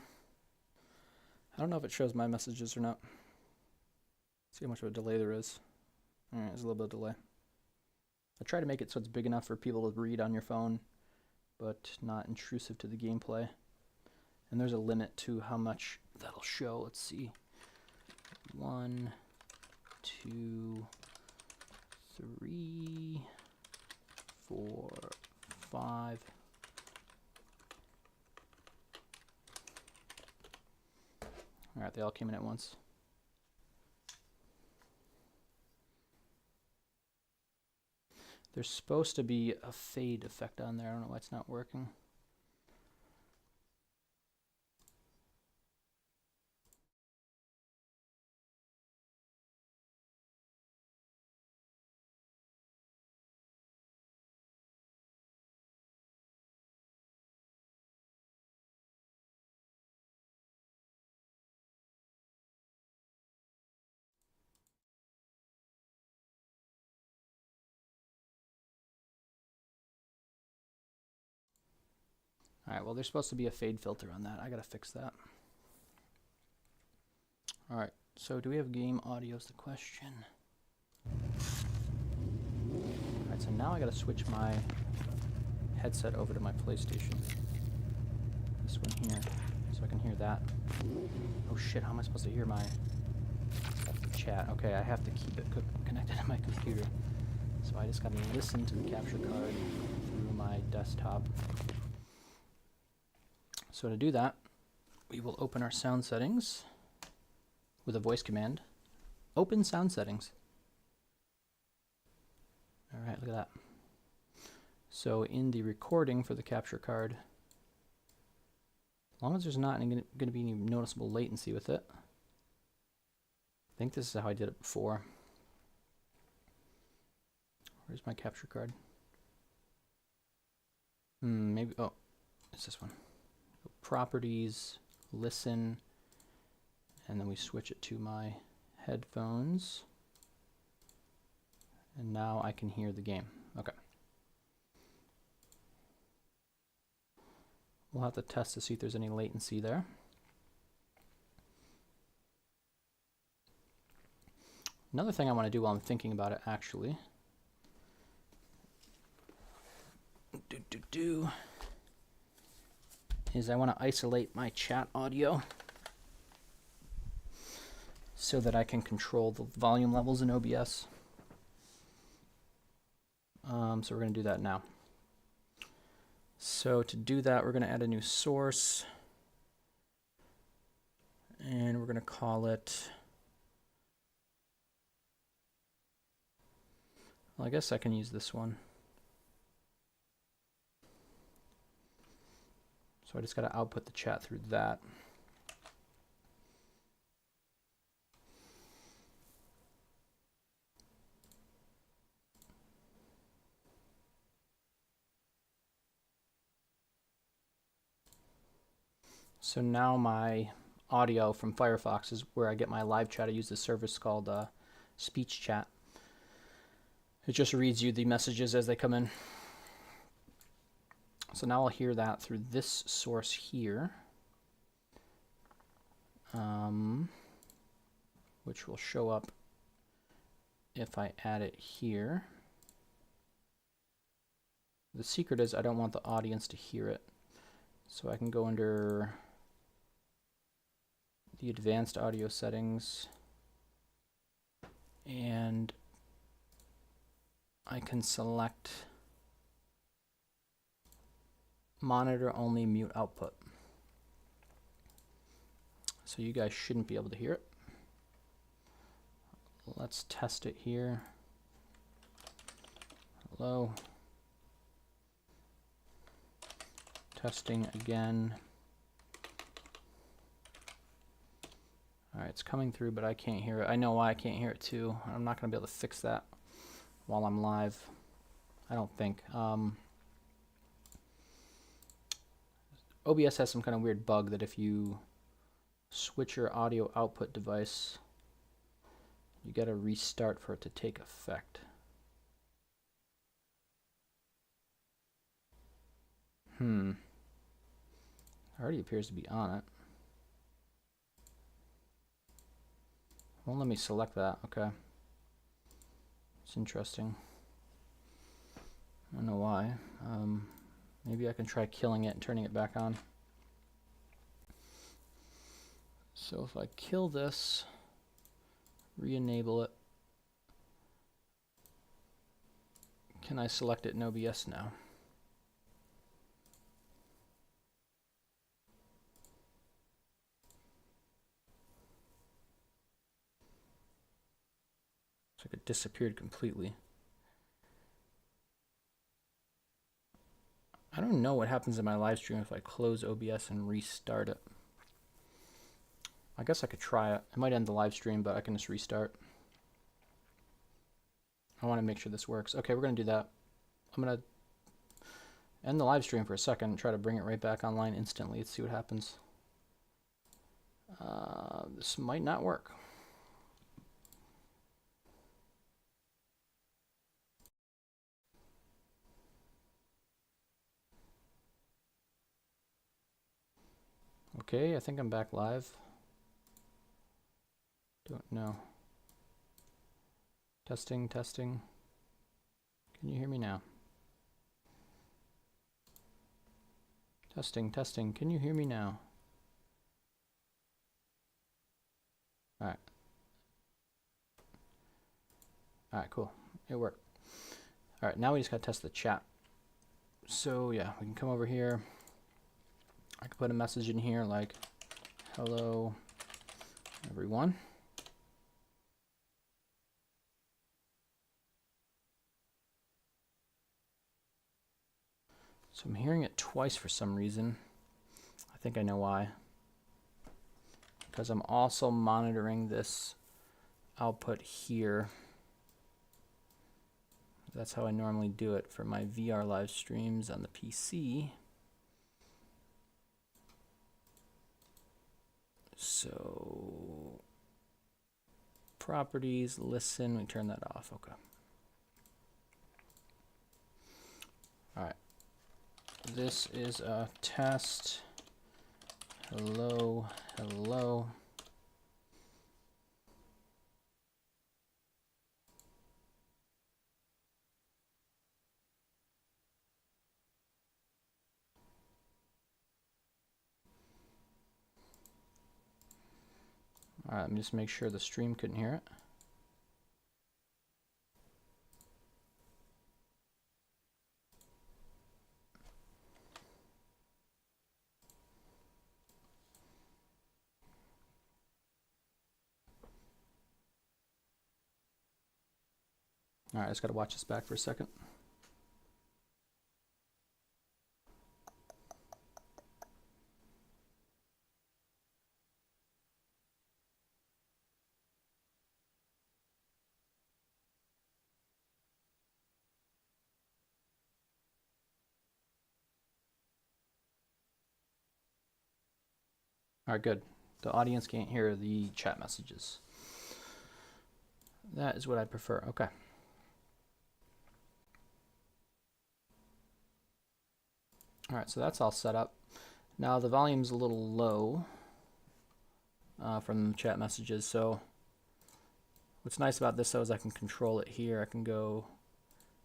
I don't know if it shows my messages or not. See how much of a delay there is. Alright, there's a little bit of delay. I try to make it so it's big enough for people to read on your phone, but not intrusive to the gameplay. And there's a limit to how much that'll show. Let's see. 1, 2, 3, 4, 5. All right, they all came in at once. There's supposed to be a fade effect on there. I don't know why it's not working. All right, well, there's supposed to be a fade filter on that. I gotta fix that. All right, so do we have game audio is the question. All right, so now I gotta switch my headset over to my PlayStation. This one here, so I can hear that. Oh shit, how am I supposed to hear my chat? Okay, I have to keep it connected to my computer. So I just gotta listen to the capture card through my desktop. So to do that, we will open our sound settings with a voice command. Open sound settings. All right, look at that. So in the recording for the capture card, as long as there's not going to be any noticeable latency with it, I think this is how I did it before. Where's my capture card? Maybe, oh, it's this one. Properties, listen, and then we switch it to my headphones. And now I can hear the game. Okay. We'll have to test to see if there's any latency there. Another thing I want to do while I'm thinking about it, actually, is I want to isolate my chat audio so that I can control the volume levels in OBS. So we're going to do that now. So to do that, we're going to add a new source, and we're going to call it, well, I guess I can use this one. So I just got to output the chat through that. So now my audio from Firefox is where I get my live chat. I use this service called Speech Chat. It just reads you the messages as they come in. So now I'll hear that through this source here, which will show up if I add it here. The secret is I don't want the audience to hear it. So I can go under the advanced audio settings, and I can select monitor only, mute output. So you guys shouldn't be able to hear it. Let's test it here. Hello. Testing again. All right, it's coming through, but I can't hear it. I know why I can't hear it too. I'm not going to be able to fix that while I'm live. I don't think. OBS has some kind of weird bug that if you switch your audio output device, you got to restart for it to take effect. It already appears to be on it. Won't let me select that. Okay. It's interesting. I don't know why. Maybe I can try killing it and turning it back on. So if I kill this, re-enable it, can I select it in OBS now? Looks like it disappeared completely. I don't know what happens in my live stream if I close OBS and restart it. I guess I could try it. It might end the live stream, but I can just restart. I want to make sure this works. Okay, we're going to do that. I'm going to end the live stream for a second and try to bring it right back online instantly. Let's see what happens. This might not work. Okay, I think I'm back live. Don't know. Testing, testing. Can you hear me now? Testing, testing. Can you hear me now? Alright. Alright, cool. It worked. Alright, now we just gotta test the chat. So yeah, we can come over here. I can put a message in here like, hello, everyone. So I'm hearing it twice for some reason. I think I know why. Because I'm also monitoring this output here. That's how I normally do it for my VR live streams on the PC. So, properties, listen, we turn that off, okay. All right, this is a test. Hello, hello. All right, let me just make sure the stream couldn't hear it. All right, I just got to watch this back for a second. All right, good. The audience can't hear the chat messages. That is what I prefer. Okay. All right, so that's all set up. Now the volume's a little low from chat messages. So what's nice about this though is I can control it here. I can go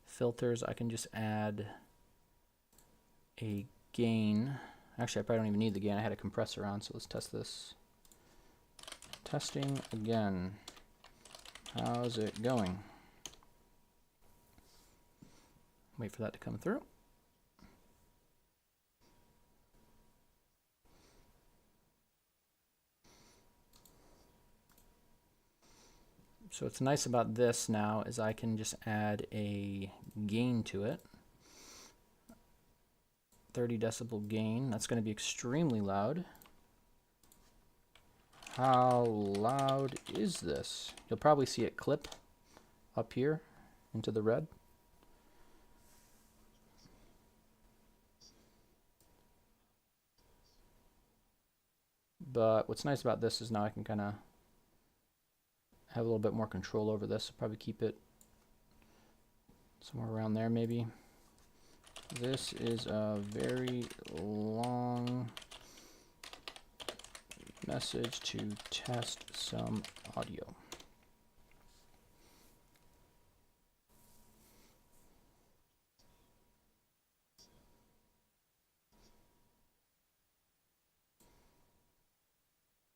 filters. I can just add a gain. Actually, I probably don't even need the gain. I had a compressor on, so let's test this. Testing again. How's it going? Wait for that to come through. So what's nice about this now is I can just add a gain to it. 30 decibel gain. That's going to be extremely loud. How loud is this? You'll probably see it clip up here into the red. But what's nice about this is now I can kind of have a little bit more control over this. I'll probably keep it somewhere around there maybe. This is a very long message to test some audio.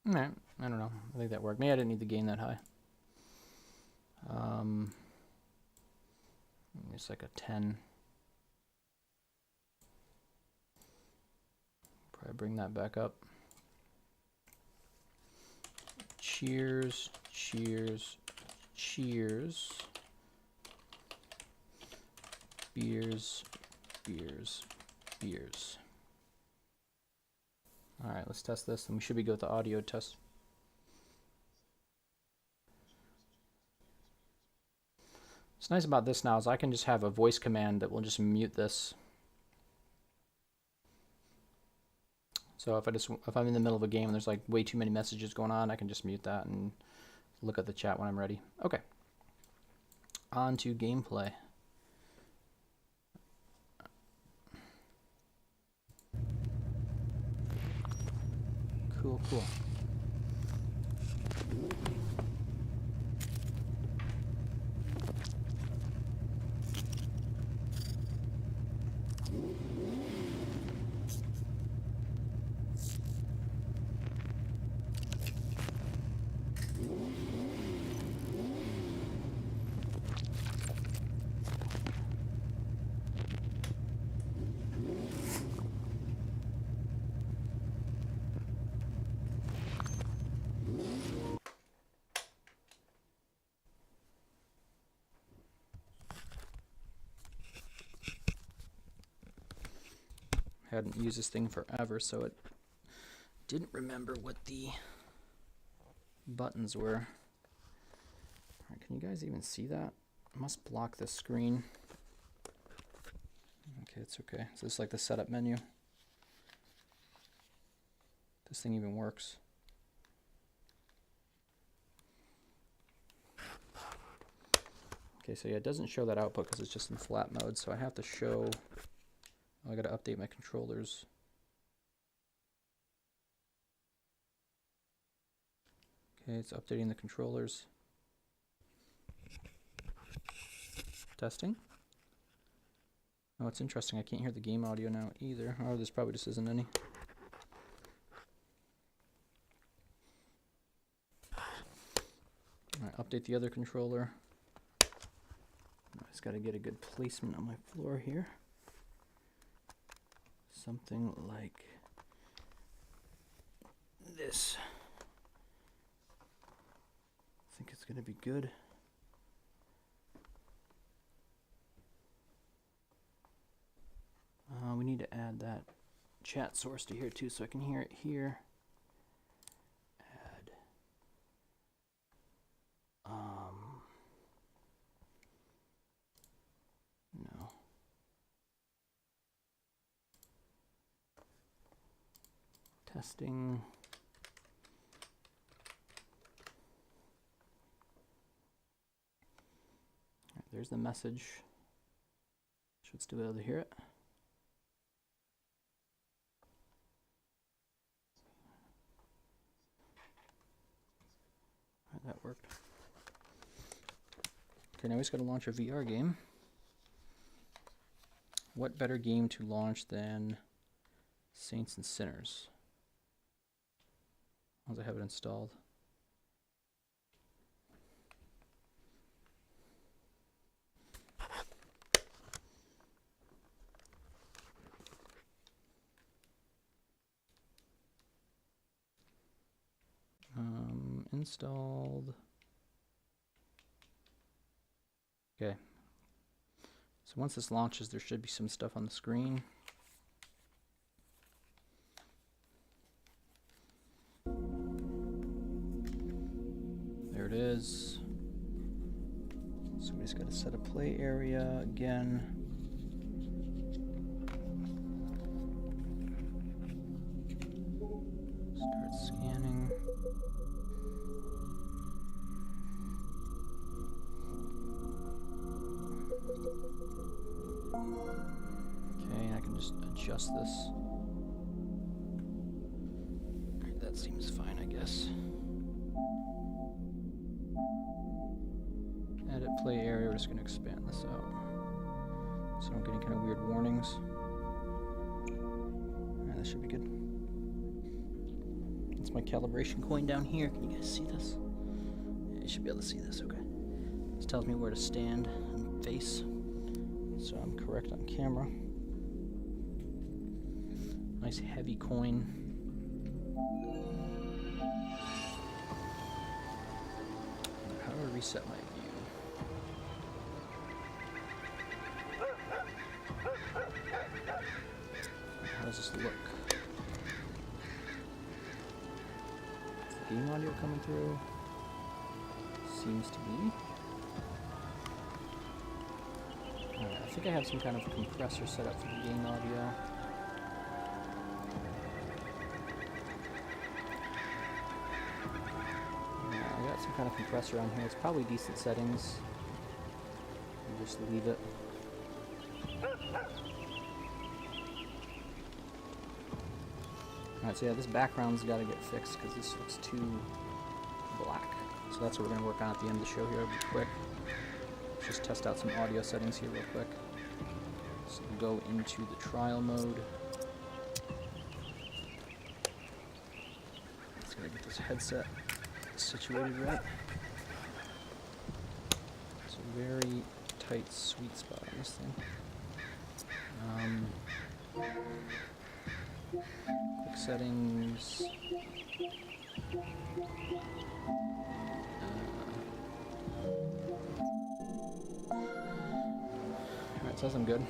All right, I don't know. I think that worked. Maybe I didn't need the gain that high. It's like a 10. Probably bring that back up. Cheers, cheers, cheers. Beers, beers, beers. All right, let's test this, and we should be good with the audio test. What's nice about this now is I can just have a voice command that will just mute this. So if I'm in the middle of a game and there's like way too many messages going on, I can just mute that and look at the chat when I'm ready. Okay. On to gameplay. Cool, cool. Hadn't used this thing forever, so it didn't remember what the buttons were. All right, can you guys even see that? I must block the screen. Okay, it's okay. So this is like the setup menu. This thing even works. Okay, so yeah, it doesn't show that output because it's just in flat mode, so I have to show... Oh, I gotta update my controllers. Okay, it's updating the controllers. Testing. Oh, it's interesting. I can't hear the game audio now either. Oh, this probably just isn't any. Alright, update the other controller. I just gotta get a good placement on my floor here. Something like this. I think it's going to be good. We need to add that chat source to here too, so I can hear it here. Add. No. Testing. Right, there's the message. Should still be able to hear it. Right, that worked. Okay, now we just got to launch a VR game. What better game to launch than Saints and Sinners? Once I have it installed. Installed. Okay. So once this launches, there should be some stuff on the screen. There it is. So we just got to set a play area again. Start scanning. Okay, I can just adjust this. Alright, that seems fine, I guess. Edit play area, we're just going to expand this out. So I'm getting kind of weird warnings. Alright, that should be good. It's my calibration coin down here. Can you guys see this? Yeah, you should be able to see this, okay. This tells me where to stand and face, so I'm correct on camera. Nice heavy coin. How do I reset my view? How does this look? Is the game audio coming through? Seems to be. Alright, I think I have some kind of compressor set up for the game audio. I got some kind of compressor on here. It's probably decent settings. I'll just leave it. Alright, so yeah, this background's got to get fixed because this looks too black. So that's what we're going to work on at the end of the show here. It'll be quick. Let's just test out some audio settings here real quick. So we'll go into the trial mode. Just going to get this headset situated right. It's a very tight sweet spot on this thing. Quick settings. Alright, says I'm good.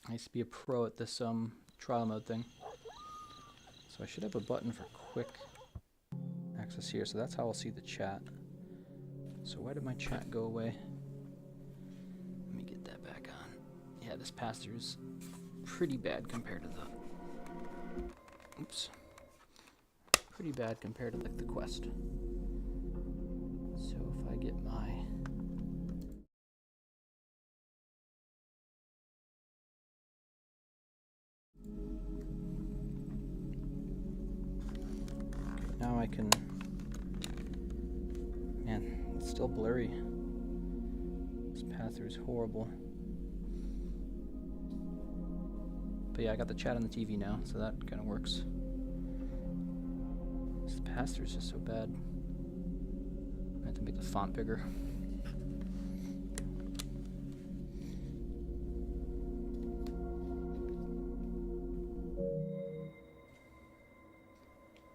I used to be a pro at this trial mode thing. So I should have a button for quick access here, so that's how I'll see the chat. So why did my chat go away? Let me get that back on. Yeah, this pass-through is pretty bad compared to the... Oops. Pretty bad compared to like the Quest. So if I get my... Okay, now I can... Man, it's still blurry. This pass-through is horrible. But yeah, I got the chat on the TV now, so that kind of works. This pass-through is just so bad. I have to make the font bigger.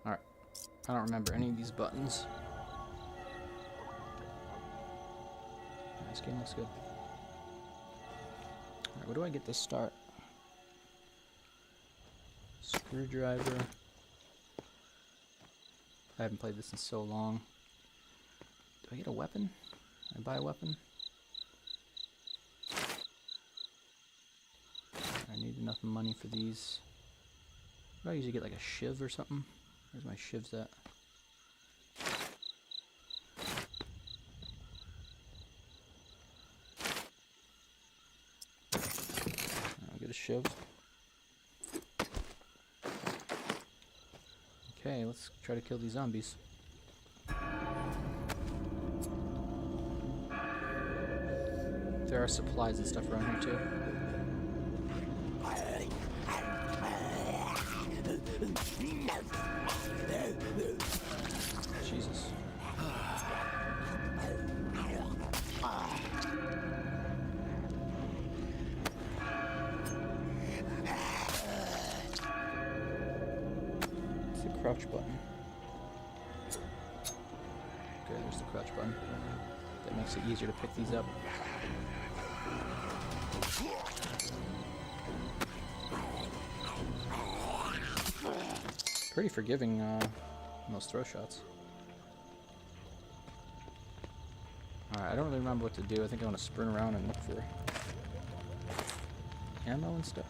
Alright. I don't remember any of these buttons. This game looks good. Alright, where do I get to start? Screwdriver. I haven't played this in so long. Do I get a weapon? Can I buy a weapon? I need enough money for these. Do I usually get like a shiv or something? Where's my shivs at? I'll get a shiv. Okay, let's try to kill these zombies. There are supplies and stuff around here too. Jesus. Crouch button. Okay, there's the crouch button. That makes it easier to pick these up. Pretty forgiving on those throw shots. Alright, I don't really remember what to do. I think I want to sprint around and look for ammo and stuff.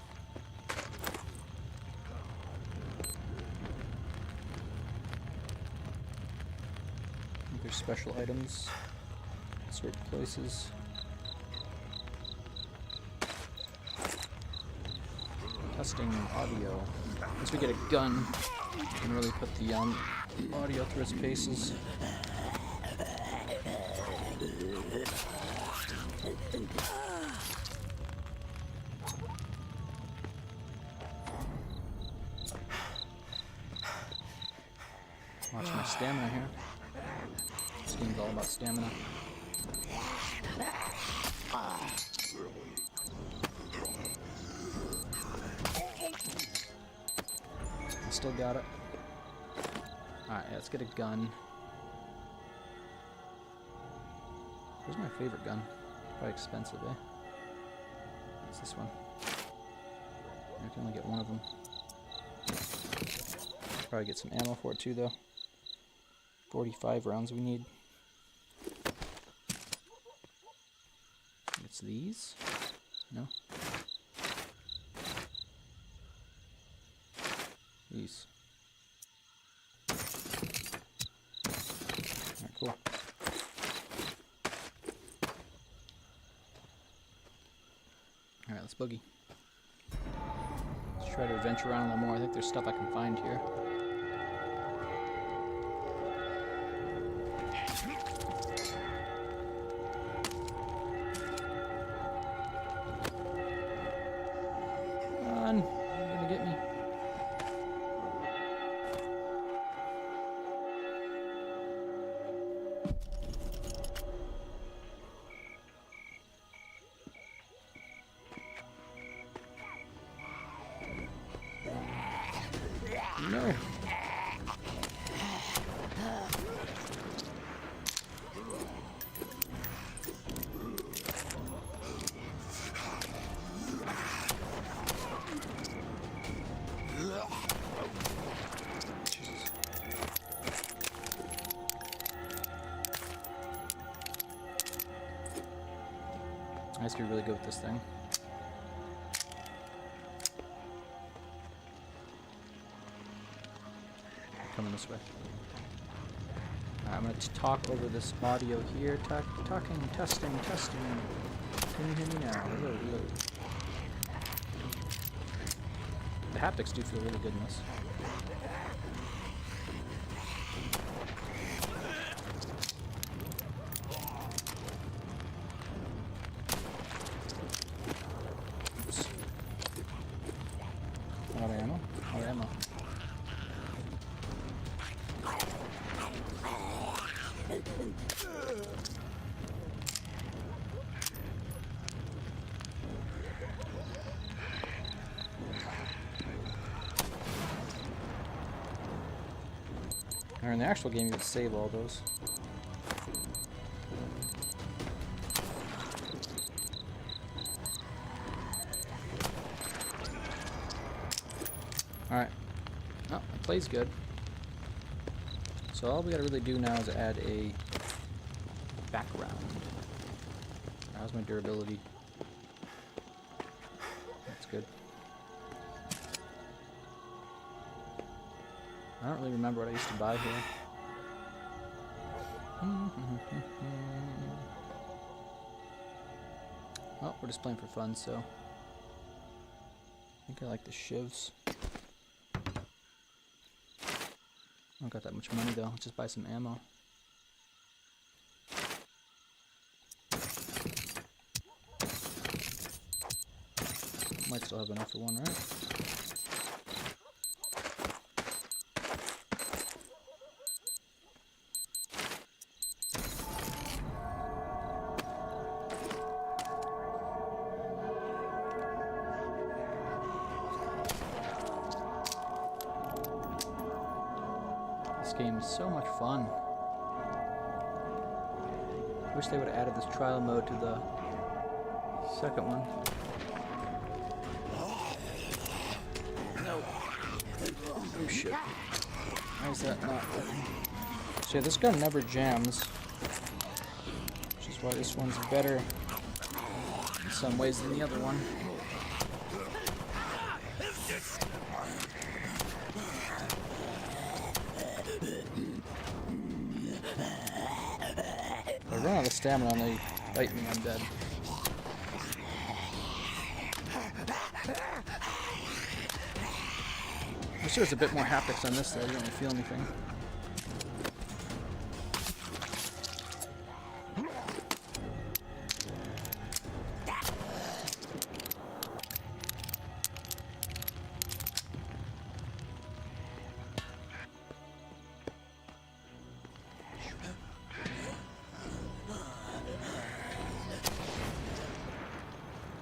There's special items in certain places. Testing audio. Once we get a gun, we can really put the audio through its paces. stamina here. This game's all about stamina. I still got it. Alright, yeah, let's get a gun. Where's my favorite gun? Probably expensive, eh? It's this one. I can only get one of them. Probably get some ammo for it too, though. 45 rounds we need. It's these? No? These. Alright, cool. Alright, let's boogie. Let's try to adventure around a little more. I think there's stuff I can find here. Come on, you're gonna get me. No. I have to be really good with this thing. Coming this way. Alright, I'm going to talk over this audio here. Talking, testing. Can you hear me now? Hello. The haptics do feel really good in this. Oops. A lot of ammo. Or in the actual game, you would save all those. Alright. Oh, it plays good. So all we gotta really do now is add a background. How's my durability? That's good. I don't really remember what I used to buy here. Well, we're just playing for fun, so I think I like the shivs. I don't got that much money though. Let's just buy some ammo. Might still have enough for one, right? This game is so much fun. Wish they would have added this trial mode to the second one. No. Oh shit. Why is that not working? So yeah, this gun never jams, which is why this one's better in some ways than the other one. If I run out of stamina and they bite me, I'm dead. I wish there was a bit more haptics on this though, you don't really feel anything.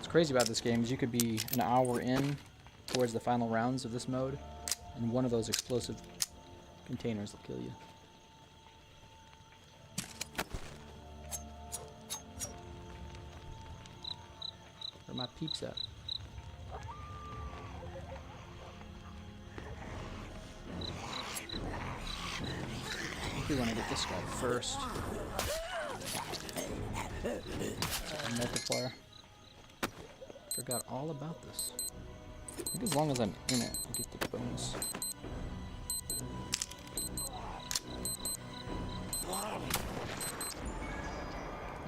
crazy about this game is you could be an hour in towards the final rounds of this mode, and one of those explosive containers will kill you. Where are my peeps at? I think we want to get this guy first. Multiplier. Forgot all about this. I think as long as I'm in it, I get the bonus.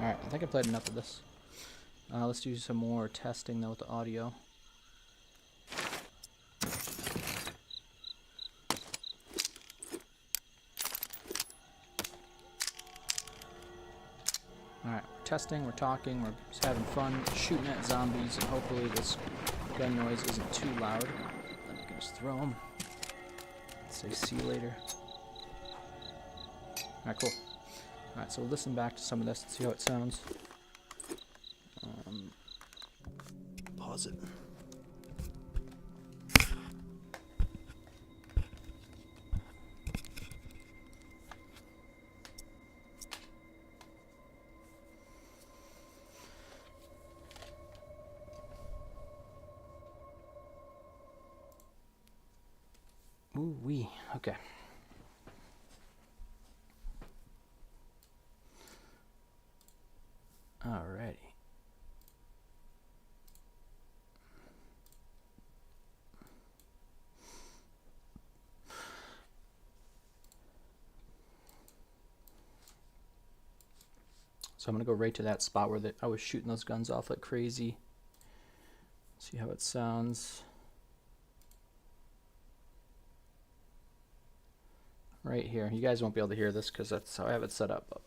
Alright, I think I played enough of this. Let's do some more testing though with the audio. Alright, we're testing, we're talking, we're just having fun, shooting at zombies, and hopefully this gun noise isn't too loud. Then we can just throw them. Say see you later. Alright, cool. Alright, so we'll listen back to some of this and see how it sounds. Pause it. Ooh wee. Okay. Alrighty. So I'm gonna go right to that spot where I was shooting those guns off like crazy. See how it sounds. Right here. You guys won't be able to hear this because that's how I have it set up. But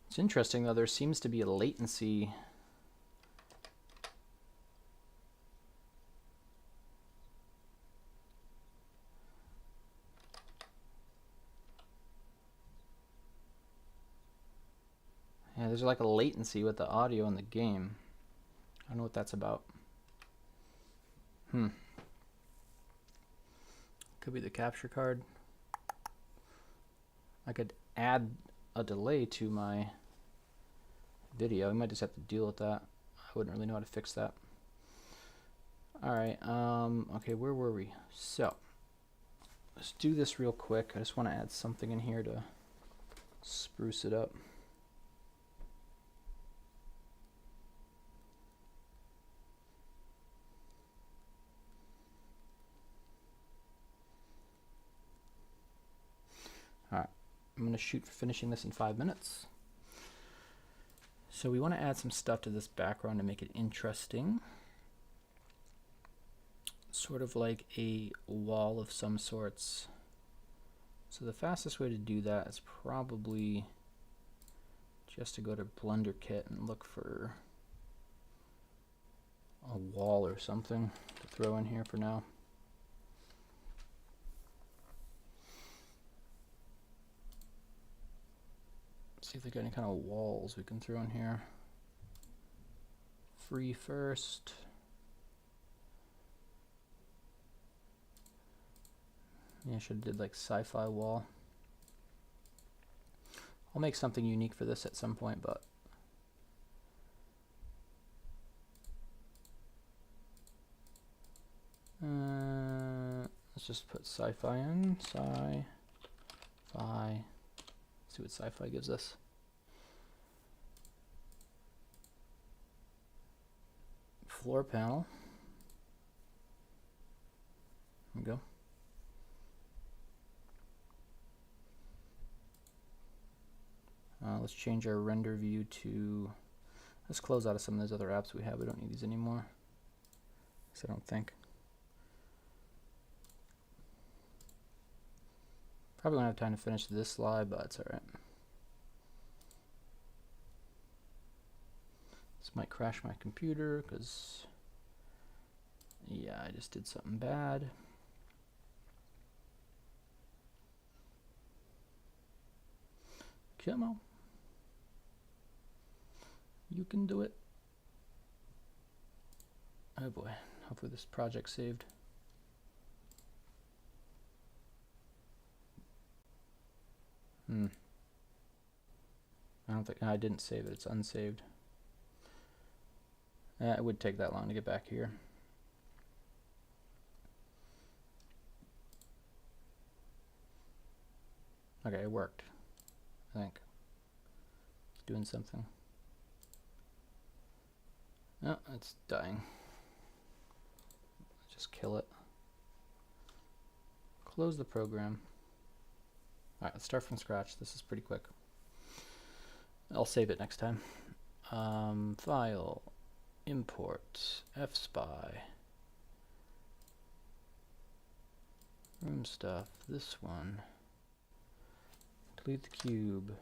it's interesting though, there seems to be a latency. Yeah, there's like a latency with the audio in the game. I don't know what that's about. Could be the capture card. I could add a delay to my video. I might just have to deal with that. I wouldn't really know how to fix that. Alright, okay, where were we? So, let's do this real quick. I just want to add something in here to spruce it up. Alright, I'm going to shoot for finishing this in 5 minutes. So we want to add some stuff to this background to make it interesting. Sort of like a wall of some sorts. So the fastest way to do that is probably just to go to Blender Kit and look for a wall or something to throw in here for now. See if we got any kind of walls we can throw in here. Free first. Yeah, I should have did like sci-fi wall. I'll make something unique for this at some point, but let's just put sci-fi in. Sci-fi. See what sci-fi gives us. Floor panel. There we go. Let's change our render view to, let's close out of some of those other apps we have. We don't need these anymore. So I don't think. Probably won't have time to finish this slide, but it's alright. This might crash my computer because, yeah, I just did something bad. Come on. You can do it. Oh boy, hopefully this project's saved. I don't think, I didn't save it, it's unsaved. It would take that long to get back here. Okay, it worked, I think. It's doing something. No, it's dying. Just kill it. Close the program. Alright, let's start from scratch. This is pretty quick. I'll save it next time. File, import, fspy, room stuff, this one, delete the cube,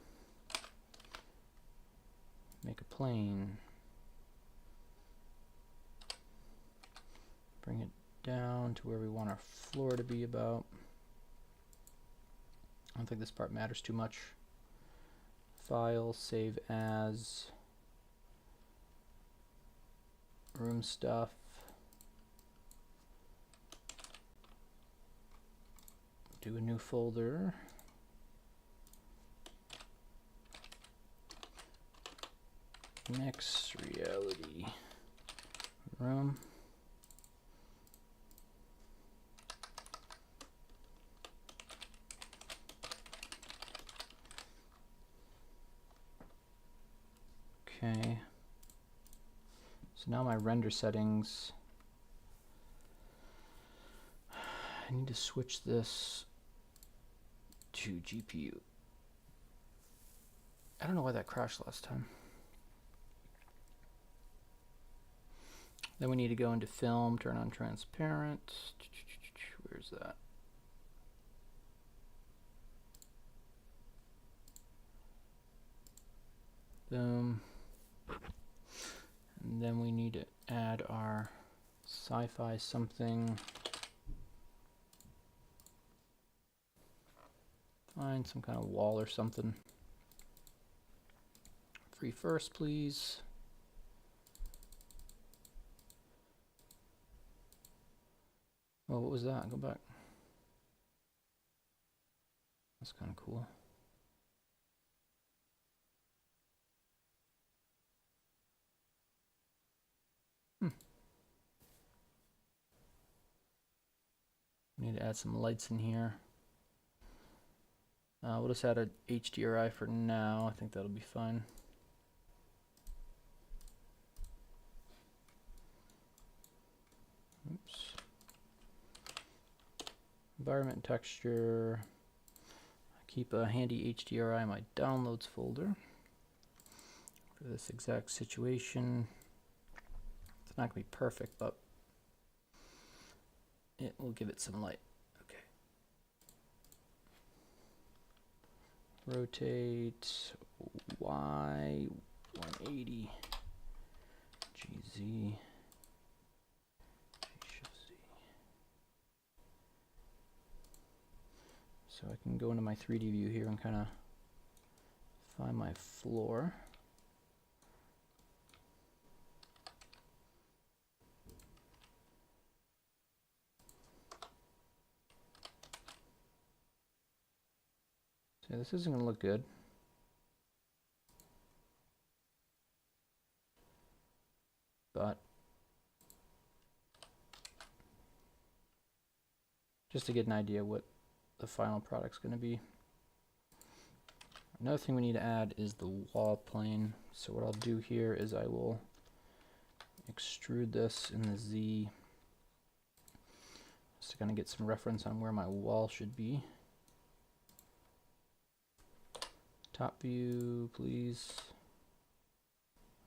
make a plane, bring it down to where we want our floor to be about. I don't think this part matters too much. File, save as, room stuff, do a new folder, mix reality room. Okay, so now my render settings, I need to switch this to GPU. I don't know why that crashed last time. Then we need to go into film, turn on transparent. Where's that? Boom. And then we need to add our sci-fi something. Find some kind of wall or something. Free first, please. Oh, what was that? Go back. That's kind of cool. Need to add some lights in here. We'll just add a HDRI for now. I think that'll be fine. Oops. Environment texture. Keep a handy HDRI in my downloads folder for this exact situation. It's not going to be perfect, but it will give it some light. Okay. Rotate Y 180 GZ. So I can go into my 3D view here and kind of find my floor. So this isn't going to look good. But just to get an idea what the final product's going to be. Another thing we need to add is the wall plane. So what I'll do here is I will extrude this in the Z just to kind of get some reference on where my wall should be. Top view, please.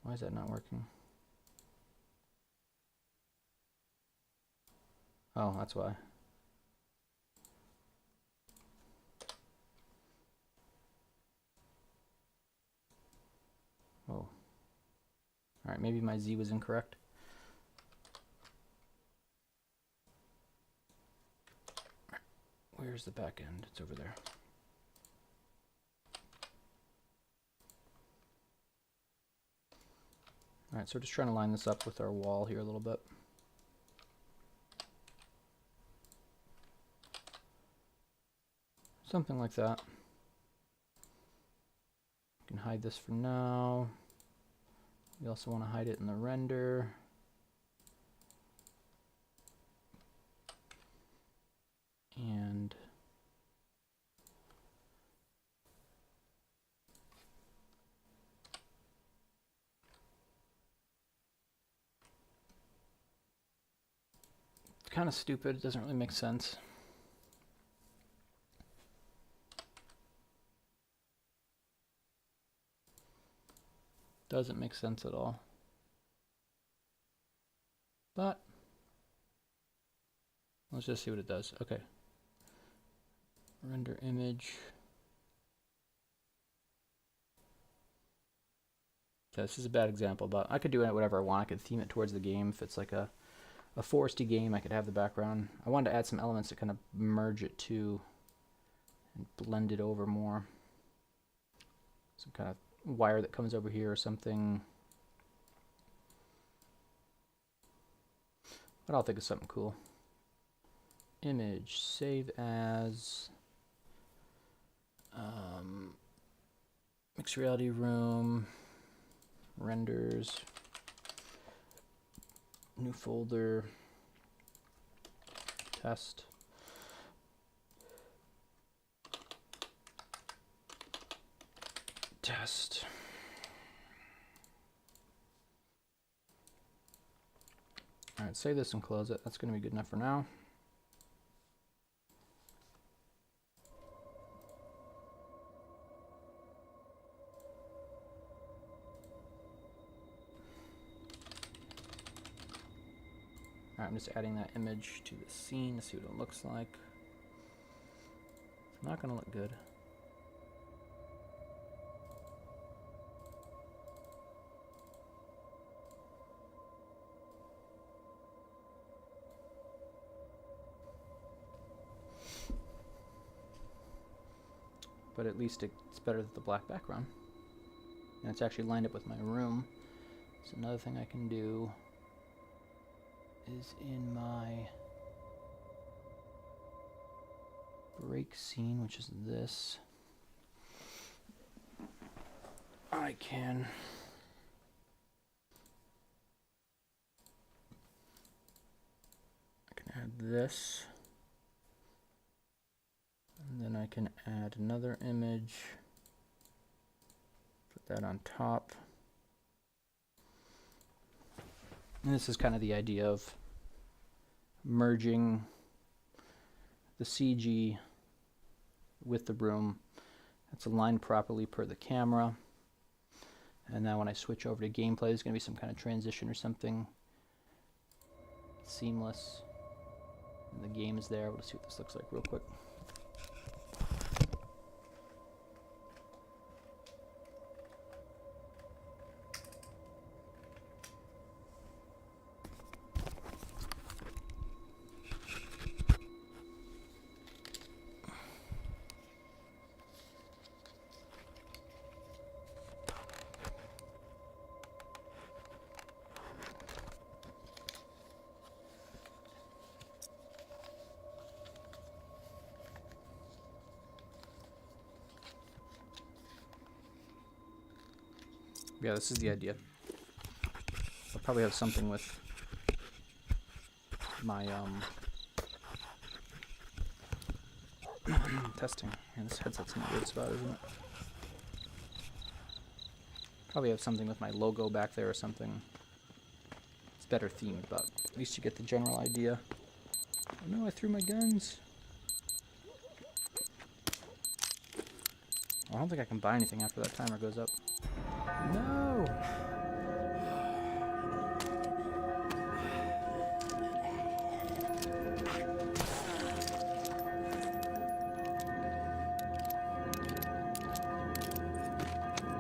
Why is that not working? Oh, that's why. Oh. All right, maybe my Z was incorrect. Where's the back end? It's over there. All right, so we're just trying to line this up with our wall here a little bit. Something like that. You can hide this for now. We also want to hide it in the render. And it's kind of stupid. It doesn't really make sense. Doesn't make sense at all. But let's just see what it does. Okay. Render image. Okay, this is a bad example, but I could do it whatever I want. I could theme it towards the game. If it's like a foresty game, I could have the background. I wanted to add some elements to kind of merge it too and blend it over more. Some kind of wire that comes over here or something. But I'll think of something cool. Image, save as mixed reality room, renders, new folder, test. Test. All right, save this and close it. That's going to be good enough for now. All right, I'm just adding that image to the scene to see what it looks like. It's not going to look good. But at least it's better than the black background. And it's actually lined up with my room. So another thing I can do is in my break scene, which is this, I can add this. And then I can add another image, put that on top. And this is kind of the idea of merging the CG with the room. It's aligned properly per the camera. And now when I switch over to gameplay, there's going to be some kind of transition or something seamless. And the game is there. We'll see what this looks like real quick. Yeah, this is the idea. I'll probably have something with my testing. Yeah, this headset's in a weird spot, isn't it? Probably have something with my logo back there or something. It's better themed, but at least you get the general idea. Oh no, I threw my guns. I don't think I can buy anything after that timer goes up. No!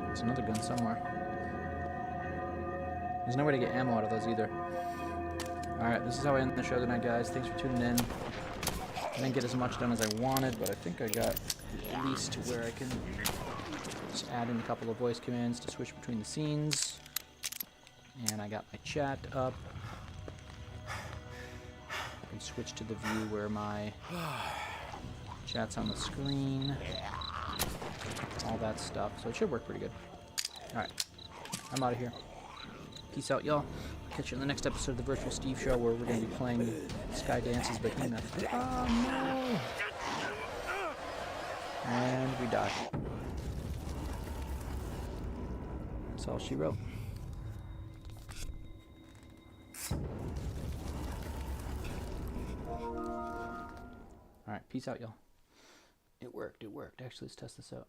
There's another gun somewhere. There's no way to get ammo out of those either. Alright, this is how I end the show tonight, guys. Thanks for tuning in. I didn't get as much done as I wanted, but I think I got at least to where I can just add in a couple of voice commands to switch between the scenes. And I got my chat up. I can switch to the view where my chat's on the screen. All that stuff. So it should work pretty good. Alright, I'm out of here. Peace out, y'all. Catch you in the next episode of the Virtual Steve Show, where we're going to be playing Skydance's Behemoth. Oh, no! And we die. That's all she wrote. Alright, peace out, y'all. It worked, it worked. Actually, let's test this out.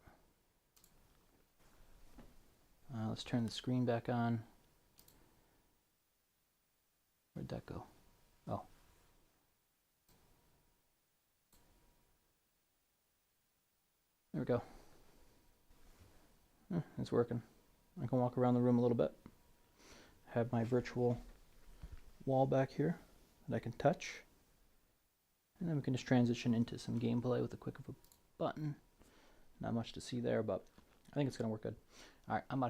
Let's turn the screen back on. Where'd that go? Oh. There we go. It's working. I can walk around the room a little bit. Have my virtual wall back here that I can touch. And then we can just transition into some gameplay with a click of a button. Not much to see there, but I think it's going to work good. Alright, I'm out.